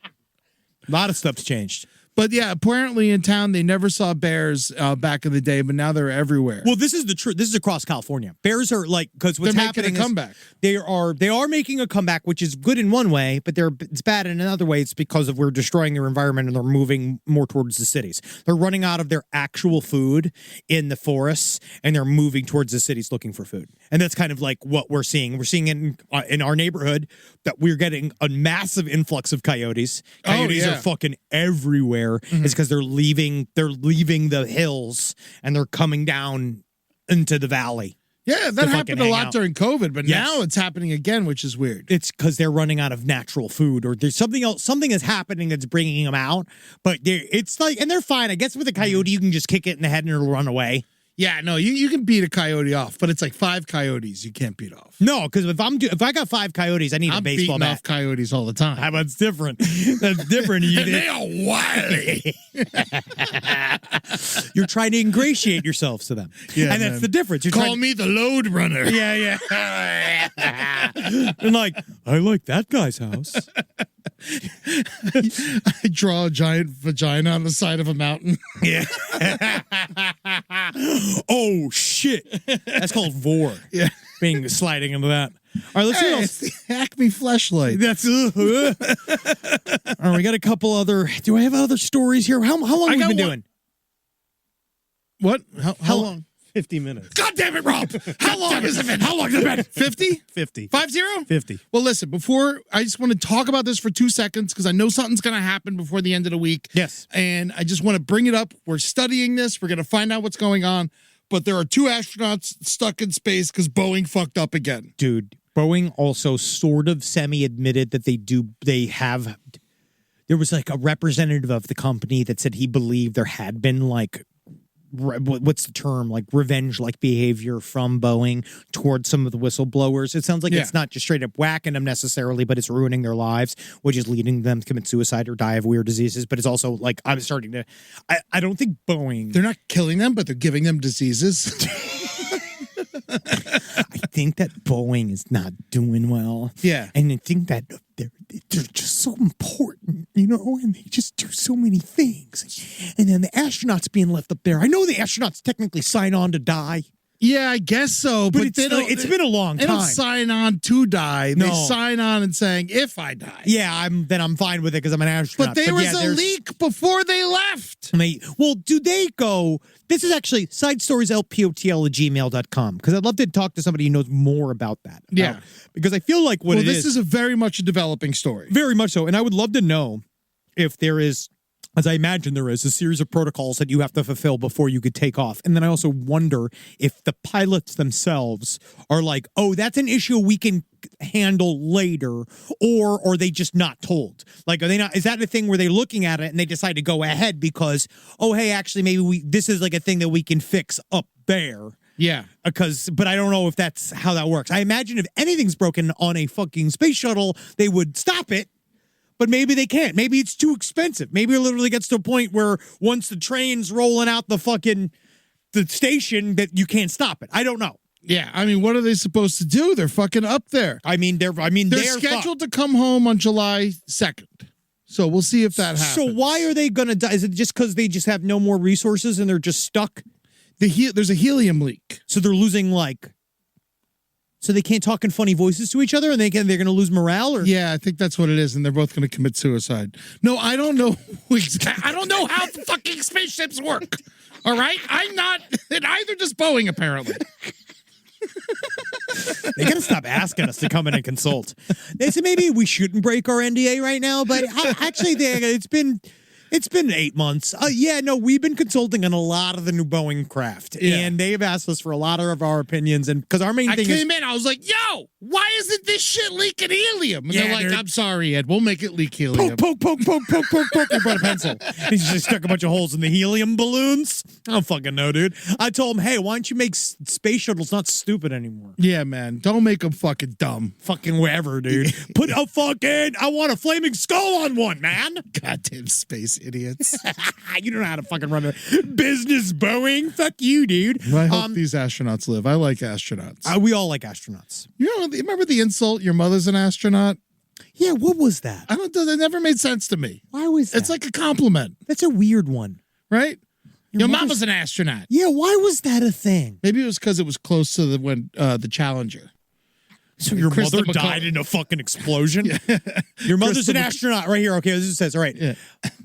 A lot of stuff's changed. But yeah, apparently in town they never saw bears back in the day, but now they're everywhere. Well, this is the truth. This is across California. Bears are like because what's They're making happening a comeback. is they are making a comeback, which is good in one way, but it's bad in another way. It's because we're destroying their environment and they're moving more towards the cities. They're running out of their actual food in the forests and they're moving towards the cities looking for food. And that's kind of like what we're seeing. We're seeing in our neighborhood that we're getting a massive influx of coyotes. Coyotes yeah. are fucking everywhere. It's because they're leaving the hills and they're coming down into the valley. Yeah, that fucking happened a hang lot out. during COVID, but Yes. now it's happening again, which is weird. It's because they're running out of natural food, or there's something else. Something is happening that's bringing them out. But it's like, and they're fine. I guess with a coyote, you can just kick it in the head and it'll run away. Yeah, no, you can beat a coyote off, but it's like 5 coyotes you can't beat off. No, because if I got 5 coyotes, I need I'm a baseball beating bat. off coyotes all the time. How about it's different? That's different. They are wily. You're trying to ingratiate yourselves to them. Yeah, and that's man. the difference. You're Call me the load runner. Yeah. And like, I like that guy's house. I draw a giant vagina on the side of a mountain. Yeah. Oh, shit. That's called vor. Yeah. Being sliding into that. All right, let's see what Hey, else. it's the Acme fleshlight. That's all right, we got a couple other. Do I have other stories here? How long have we been doing? What? How long? 50 minutes. God damn it, Rob! How long has it been? How long has it been? 50? 50. 50? 50. Well, listen, before I just want to talk about this for 2 seconds because I know something's going to happen before the end of the week. Yes. And I just want to bring it up. We're studying this. We're going to find out what's going on. But there are 2 astronauts stuck in space because Boeing fucked up again. Dude, Boeing also sort of semi-admitted that there was like a representative of the company that said he believed there had been like, what's the term, like revenge-like behavior from Boeing towards some of the whistleblowers. It sounds like it's not just straight up whacking them necessarily, but it's ruining their lives, which is leading them to commit suicide or die of weird diseases. But it's also like, I don't think Boeing... They're not killing them, but they're giving them diseases. I think that Boeing is not doing well. Yeah. And I think that they're just so important, and they just do so many things. And then the astronauts being left up there. I know the astronauts technically sign on to die. Yeah, I guess so. But it's been a long They don't time. sign on to die. No. They sign on and saying, if I die. Yeah, I'm fine with it because I'm an astronaut. But there was yeah, a leak before they left. Well, do they go... This is actually sidestorieslpotl@gmail.com because I'd love to talk to somebody who knows more about that. Yeah. Because I feel like this is a very much a developing story. Very much so. And I would love to know if there is, as I imagine there is, a series of protocols that you have to fulfill before you could take off. And then I also wonder if the pilots themselves are like, oh, that's an issue we can handle later, or are they just not told? Like, are they not? Is that a thing where they're looking at it and they decide to go ahead because, oh, hey, actually, maybe this is like a thing that we can fix up there. Yeah. But I don't know if that's how that works. I imagine if anything's broken on a fucking space shuttle, they would stop it. But maybe they can't. Maybe it's too expensive. Maybe it literally gets to a point where once the train's rolling out the station that you can't stop it. I don't know. Yeah, I mean, what are they supposed to do? They're fucking up there. They're scheduled to come home on July 2nd. So we'll see if that happens. So why are they going to die? Is it just because they just have no more resources and they're just stuck? There's a helium leak. So they're losing so they can't talk in funny voices to each other and they're going to lose morale? Or? Yeah, I think that's what it is, and they're both going to commit suicide. No, I don't know. I don't know how the fucking spaceships work. All right? I'm not, and either does Boeing, apparently. They got to stop asking us to come in and consult. They said maybe we shouldn't break our NDA right now, but actually, it's been 8 months. We've been consulting on a lot of the new Boeing craft, and they've asked us for a lot of our opinions. And because our main thing is, I was like, "Yo, why isn't this shit leaking helium?" And they're like, dude. "I'm sorry, Ed. We'll make it leak helium." poke. I brought a pencil. He just stuck a bunch of holes in the helium balloons. I don't fucking know, dude. I told him, hey, why don't you make space shuttles not stupid anymore? Yeah, man. Don't make them fucking dumb. Fucking wherever, dude. Put a I want a flaming skull on one, man. Goddamn space idiots. You don't know how to fucking run a business, Boeing. Fuck you, dude. I hope these astronauts live. I like astronauts. We all like astronauts. Remember the insult, your mother's an astronaut? Yeah, what was that? I don't know. That never made sense to me. Why was that? It's like a compliment, That's a weird one. right? Your Your mother's- mama's an astronaut. Yeah, why was that a thing? Maybe it was because it was close to the Challenger. So your Krista mother McCall- died in a fucking explosion? Your mother's Krista an astronaut. Right here. Okay, this is what it says. All right. Yeah.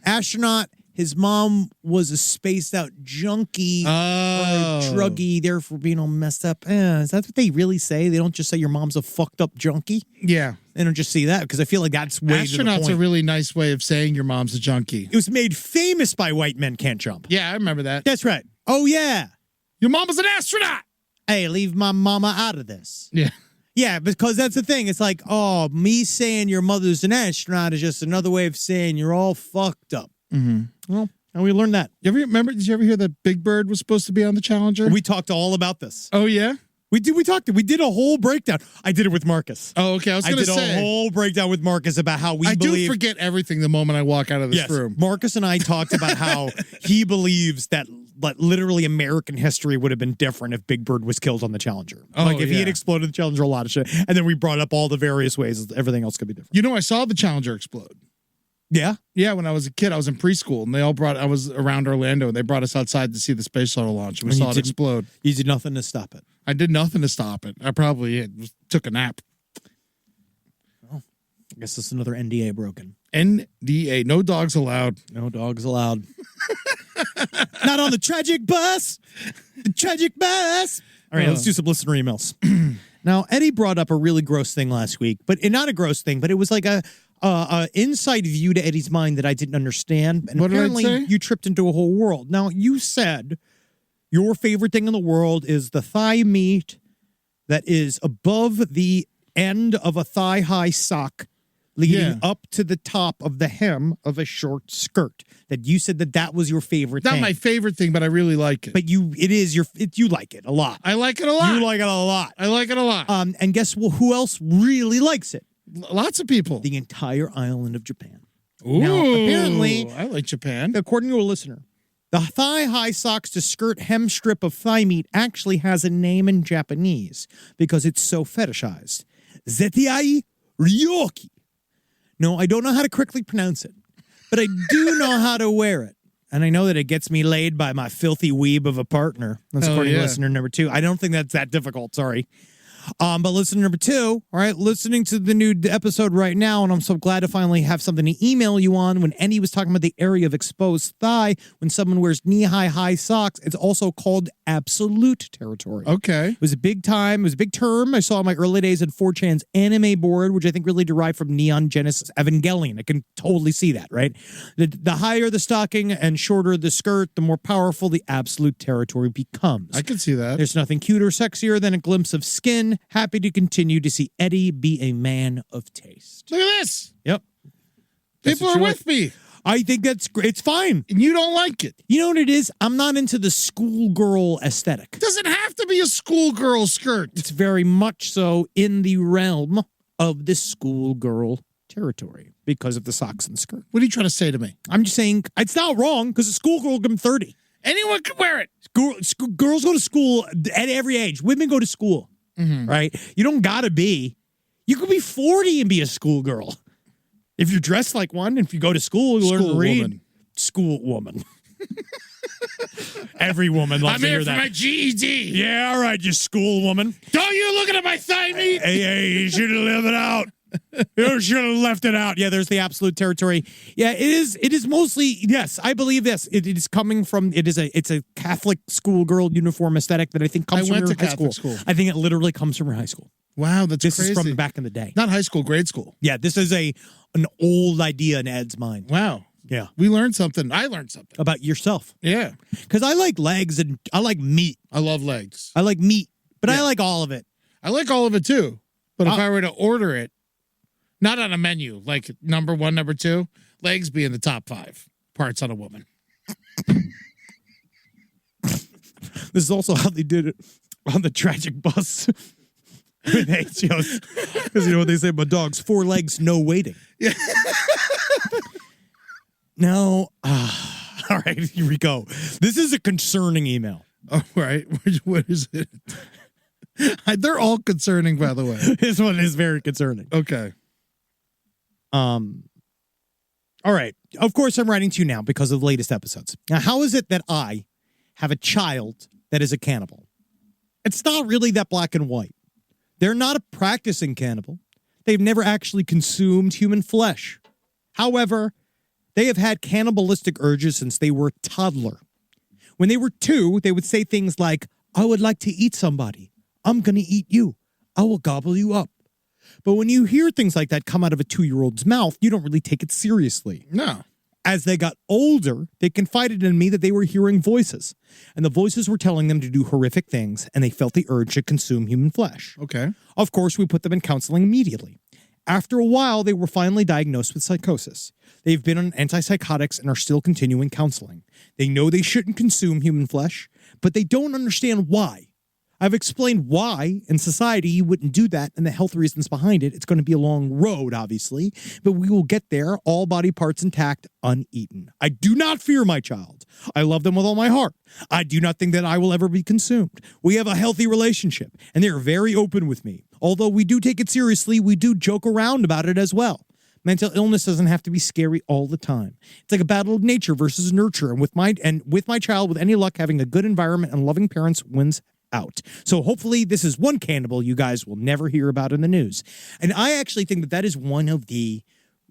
Astronaut. His mom was a spaced out junkie or Oh. druggie, therefore being all messed up. Is that what they really say? They don't just say your mom's a fucked up junkie? Yeah. They don't just see that because I feel like that's way to the Astronaut's point. a really nice way of saying your mom's a junkie. It was made famous by White Men Can't Jump. Yeah, I remember that. That's right. Oh, yeah. Your mama's an astronaut. Hey, leave my mama out of this. Yeah. Yeah, because that's the thing. It's like, oh, me saying your mother's an astronaut is just another way of saying you're all fucked up. Mm-hmm. Well, And we learned that. Did you ever hear that Big Bird was supposed to be on the Challenger? We talked all about this. Oh, yeah? We did a whole breakdown. I did it with Marcus. Oh, okay. I was going to say. a whole breakdown with Marcus about how we I believe. do forget everything the moment I walk out of this room. Marcus and I talked about how he believes that literally American history would have been different if Big Bird was killed on the Challenger. Oh, like if he had yeah. exploded the Challenger, a lot of shit. And then we brought up all the various ways everything else could be different. You know, I saw the Challenger explode. Yeah? Yeah, when I was a kid, I was in preschool, and I was around Orlando, and they brought us outside to see the space shuttle launch, and we saw it explode. You did nothing to stop it. I did nothing to stop it. I probably took a nap. Well, I guess it's another NDA broken. NDA, no dogs allowed. No dogs allowed. Not on the tragic bus. The tragic bus. All right, let's do some listener emails. Now, Eddie brought up a really gross thing last week, but not a gross thing, but it was like a inside view to Eddie's mind that I didn't understand. And what apparently did I say? You tripped into a whole world. Now, you said your favorite thing in the world is the thigh meat that is above the end of a thigh-high sock leading up to the top of the hem of a short skirt. That you said that was your favorite thing. Not my favorite thing, but I really like it. But you like it a lot. I like it a lot. You like it a lot. I like it a lot. And guess who else really likes it? Lots of people. The entire island of Japan. Ooh, now, apparently, I like Japan. According to a listener, the thigh-high socks to skirt hem strip of thigh meat actually has a name in Japanese because it's so fetishized. Zetiai Ryoki. No, I don't know how to correctly pronounce it, but I do know how to wear it. And I know that it gets me laid by my filthy weeb of a partner. That's according to listener number 2. I don't think that's that difficult, sorry. But listener number 2, all right, listening to the new episode right now, and I'm so glad to finally have something to email you on. When Eddie was talking about the area of exposed thigh, when someone wears knee-high socks, it's also called absolute territory. Okay. It was a big term I saw in my early days at 4chan's anime board, which I think really derived from Neon Genesis Evangelion. I can totally see that, right? The higher the stocking and shorter the skirt, the more powerful the absolute territory becomes. I can see that. There's nothing cuter or sexier than a glimpse of skin. Happy to continue to see Eddie be a man of taste. Look at this. Yep. People are with me. I think that's great. It's fine. And you don't like it. You know what it is? I'm not into the schoolgirl aesthetic. It doesn't have to be a schoolgirl skirt. It's very much so in the realm of the schoolgirl territory because of the socks and skirt. What are you trying to say to me? I'm just saying it's not wrong because a schoolgirl can 30. Anyone can wear it. Girls go to school at every age. Women go to school. Mm-hmm. Right? You don't gotta be. You could be 40 and be a schoolgirl. If you're dressed like one, if you go to school, you learn to read. School woman. Every woman loves to hear that. I'm here for my GED. Yeah, all right, you school woman. Don't you looking at my thigh meat? Hey, you should have left it out. You should have left it out. Yeah, there's the absolute territory. Yeah, it is mostly, yes, I believe this. It is coming from, it's a Catholic schoolgirl uniform aesthetic that I think comes from your high school. I think it literally comes from your high school. Wow, that's this crazy. This is from back in the day. Not high school, grade school. Yeah, this is an old idea in Ed's mind. Wow. Yeah. We learned something. I learned something. About yourself. Yeah. Because I like legs and I like meat. I love legs. I like meat, but I like all of it. I like all of it too. But if I were to order it, not on a menu, like number 1, number 2, legs be in the top 5 parts on a woman. This is also how they did it on the tragic bus with HOs. Because you know what they say about dogs? 4 legs, no waiting. Yeah. Now, all right, here we go. This is a concerning email. All right. What is it? They're all concerning, by the way. This one is very concerning. Okay. All right. Of course, I'm writing to you now because of the latest episodes. Now, how is it that I have a child that is a cannibal? It's not really that black and white. They're not a practicing cannibal. They've never actually consumed human flesh. However, they have had cannibalistic urges since they were a toddler. When they were 2, they would say things like, I would like to eat somebody. I'm going to eat you. I will gobble you up. But when you hear things like that come out of a 2-year-old's mouth, you don't really take it seriously. No. As they got older, they confided in me that they were hearing voices. And the voices were telling them to do horrific things, and they felt the urge to consume human flesh. Okay. Of course, we put them in counseling immediately. After a while, they were finally diagnosed with psychosis. They've been on antipsychotics and are still continuing counseling. They know they shouldn't consume human flesh, but they don't understand why. I've explained why in society you wouldn't do that and the health reasons behind it. It's going to be a long road, obviously, but we will get there, all body parts intact, uneaten. I do not fear my child. I love them with all my heart. I do not think that I will ever be consumed. We have a healthy relationship, and they are very open with me. Although we do take it seriously, we do joke around about it as well. Mental illness doesn't have to be scary all the time. It's like a battle of nature versus nurture, and with my child, with any luck, having a good environment and loving parents wins out. So hopefully this is one cannibal you guys will never hear about in the news. And I actually think that that is one of the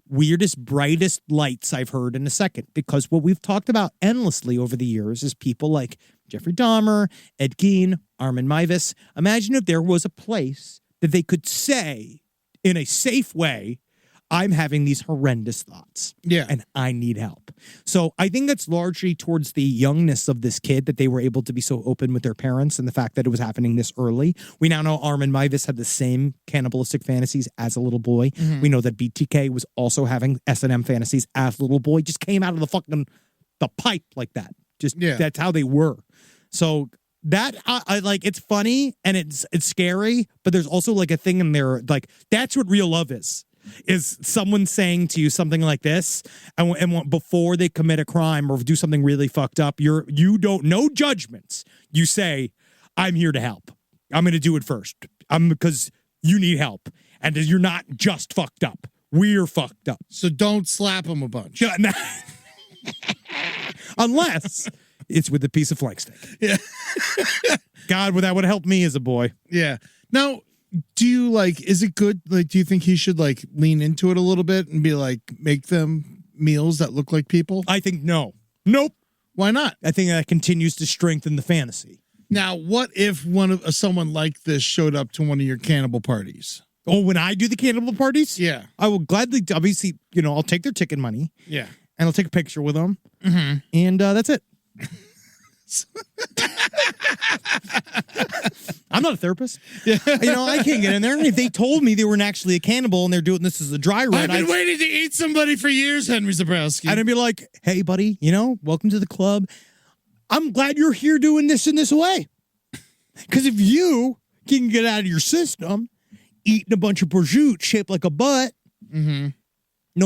weirdest, brightest lights I've heard in a second, because what we've talked about endlessly over the years is people like Jeffrey Dahmer, Ed Gein, Armin Meiwes. Imagine if there was a place that they could say in a safe way, I'm having these horrendous thoughts. Yeah. And I need help. So I think that's largely towards the youngness of this kid that they were able to be so open with their parents and the fact that it was happening this early. We now know Armin Meiwes had the same cannibalistic fantasies as a little boy. Mm-hmm. We know that BTK was also having S&M fantasies as a little boy. Just came out of the pipe like that. Just That's how they were. So that I like, it's funny and it's scary, but there's also like a thing in there, like that's what real love is someone saying to you something like this and before they commit a crime or do something really fucked up, you don't, no judgments. You say, I'm here to help. I'm going to do it first. Because you need help and you're not just fucked up. We're fucked up. So don't slap him a bunch. Unless it's with a piece of flank steak. Yeah. God, that would help me as a boy. Yeah. Now, do you is it good? Like, do you think he should lean into it a little bit and be make them meals that look like people? I think no. Nope. Why not? I think that continues to strengthen the fantasy. Now, what if someone like this showed up to one of your cannibal parties? Oh, when I do the cannibal parties? Yeah. I will gladly, obviously, I'll take their ticket money. Yeah. And I'll take a picture with them. Mm-hmm. And that's it. I'm not a therapist. Yeah. I can't get in there. If they told me they weren't actually a cannibal and they're doing this as a dry run, I've been waiting to eat somebody for years, Henry Zabrowski. And I'd be like, hey, buddy, welcome to the club. I'm glad you're here doing this in this way. Because if you can get out of your system eating a bunch of prosciutto shaped like a butt, no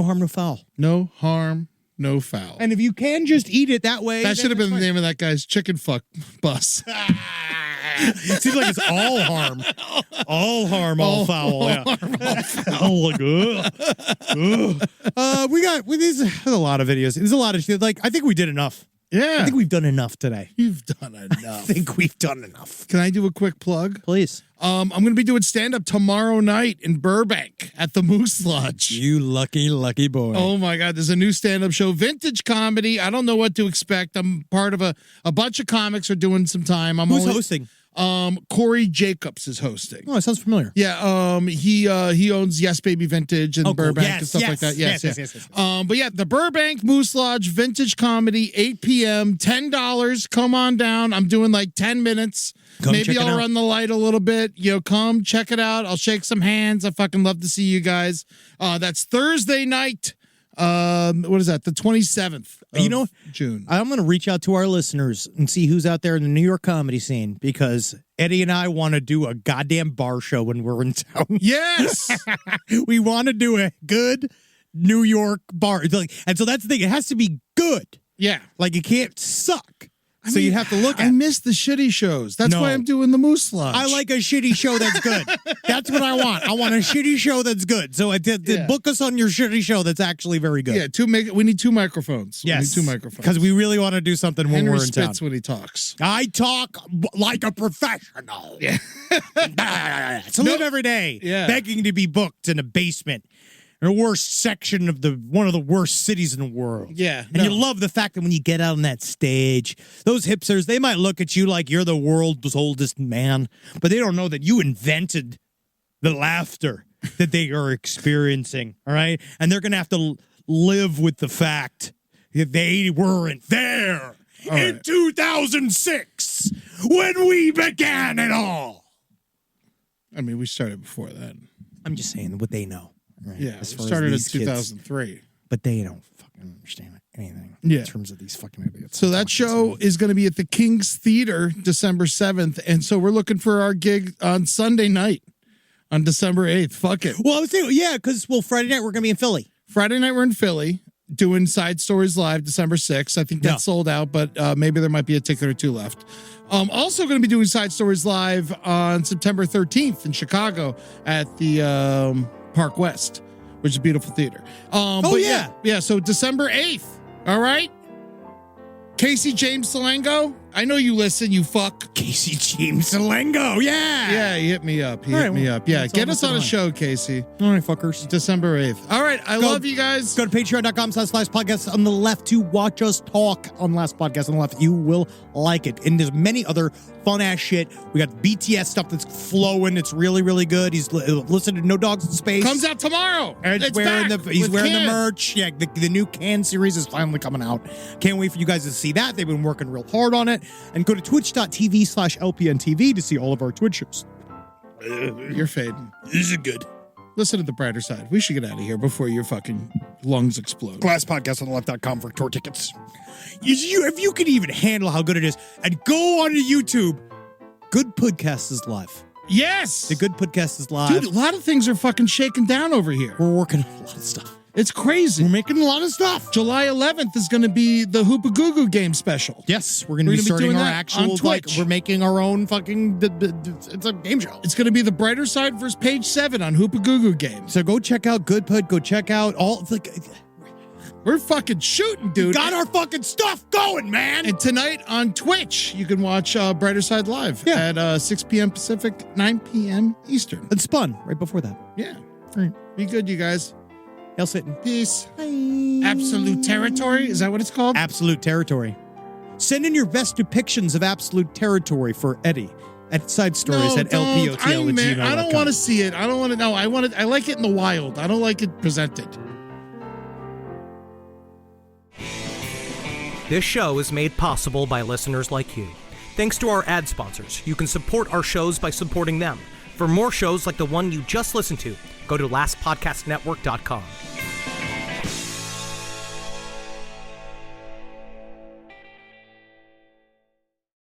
harm, no foul. No harm, no foul. And if you can just eat it that way. That should have been the name of that guy's chicken fuck bus. It seems like it's all harm. All harm, all foul. Yeah. Oh, there's a lot of videos. There's a lot of shit. I think we did enough. Yeah. I think we've done enough today. You've done enough. I think we've done enough. Can I do a quick plug? Please. I'm going to be doing stand-up tomorrow night in Burbank at the Moose Lodge. You lucky, lucky boy. Oh, my God. There's a new stand-up show, Vintage Comedy. I don't know what to expect. I'm part of a bunch of comics are doing some time. Who's hosting? Corey Jacobs is hosting. Oh, it sounds familiar. Yeah, he owns Yes Baby Vintage and Burbank Yes, and stuff like that. Yes. Yes. But yeah, the Burbank Moose Lodge Vintage Comedy, 8 p.m., $10. Come on down. I'm doing 10 minutes. Maybe I'll run the light a little bit. Come check it out. I'll shake some hands. I fucking love to see you guys. That's Thursday night. What is that? The 27th of June. I'm going to reach out to our listeners and see who's out there in the New York comedy scene, because Eddie and I want to do a goddamn bar show when we're in town. Yes. We want to do a good New York bar. And so that's the thing. It has to be good. Yeah. It can't suck. So you have to look at I miss the shitty shows. That's why I'm doing the Moose Lodge. I like a shitty show that's good. That's what I want. I want a shitty show that's good. So book us on your shitty show that's actually very good. Yeah, we need 2 microphones. Yes. We need 2 microphones. Because we really want to do something when Henry we're in town. spits when he talks. I talk like a professional. Yeah. So live every day begging to be booked in a basement. In the worst section of one of the worst cities in the world. Yeah. And you love the fact that when you get out on that stage, those hipsters, they might look at you like you're the world's oldest man, but they don't know that you invented the laughter that they are experiencing, all right? And they're going to have to live with the fact that they weren't there in 2006 when we began it all. I mean, we started before then. I'm just saying what they know. Right? Yeah, as it far as started in these kids. 2003. But they don't fucking understand anything Yeah. in terms of these fucking idiots. So that show is going to be at the King's Theater December 7th. And so we're looking for our gig on Sunday night on December 8th. Fuck it. Well, I was saying, yeah, because Friday night we're gonna be in Philly. Friday night we're in Philly doing Side Stories Live December 6th. I think that's sold out, but maybe there might be a ticket or two left. Also going to be doing Side Stories Live on September 13th in Chicago at the Park West, which is a beautiful theater. Yeah. So December 8th. All right. Casey James Salengo. I know you listen, you fuck. Casey James Salengo. Yeah. Yeah, he hit me up. Yeah, get us on a show, Casey. All right, fuckers. December 8th. All right, I love you guys. Go to patreon.com/podcast on the left to watch us talk on the last podcast on the left. You will like it. And there's many other fun ass shit. We got BTS stuff that's flowing. It's really, really good. He's listening to No Dogs in Space. Comes out tomorrow. He's wearing the merch. Yeah, the new Can series is finally coming out. Can't wait for you guys to see that. They've been working real hard on it. And go to twitch.tv/LPNTV to see all of our Twitch shows. You're fading. This is good. Listen to the brighter side. We should get out of here before your fucking lungs explode. Glasspodcastonleft.com for tour tickets. If you can even handle how good it is, and go on to YouTube. Good Podcast is live. Yes! The Good Podcast is live. Dude, a lot of things are fucking shaking down over here. We're working on a lot of stuff. It's crazy. We're making a lot of stuff. July 11th is going to be the Hoopa Goo Goo game special. Yes, we're going to be starting doing our that actual, on Twitch. we're making our own fucking, it's a game show. It's going to be the brighter side versus page 7 on Hoopa Goo Goo game. So go check out Good Pud, go check out all, we're fucking shooting, dude. We got our fucking stuff going, man. And tonight on Twitch, you can watch Brighter Side Live at 6 p.m. Pacific, 9 p.m. Eastern. It spun right before that. Yeah. Right. Be good, you guys. Hail Satan. Peace. Bye. Absolute Territory? Is that what it's called? Absolute Territory. Send in your best depictions of Absolute Territory for Eddie at Side Stories at LPOTL@gmail.com. I don't want to see it. I don't want to know. I like it in the wild. I don't like it presented. This show is made possible by listeners like you. Thanks to our ad sponsors, you can support our shows by supporting them. For more shows like the one you just listened to, go to lastpodcastnetwork.com.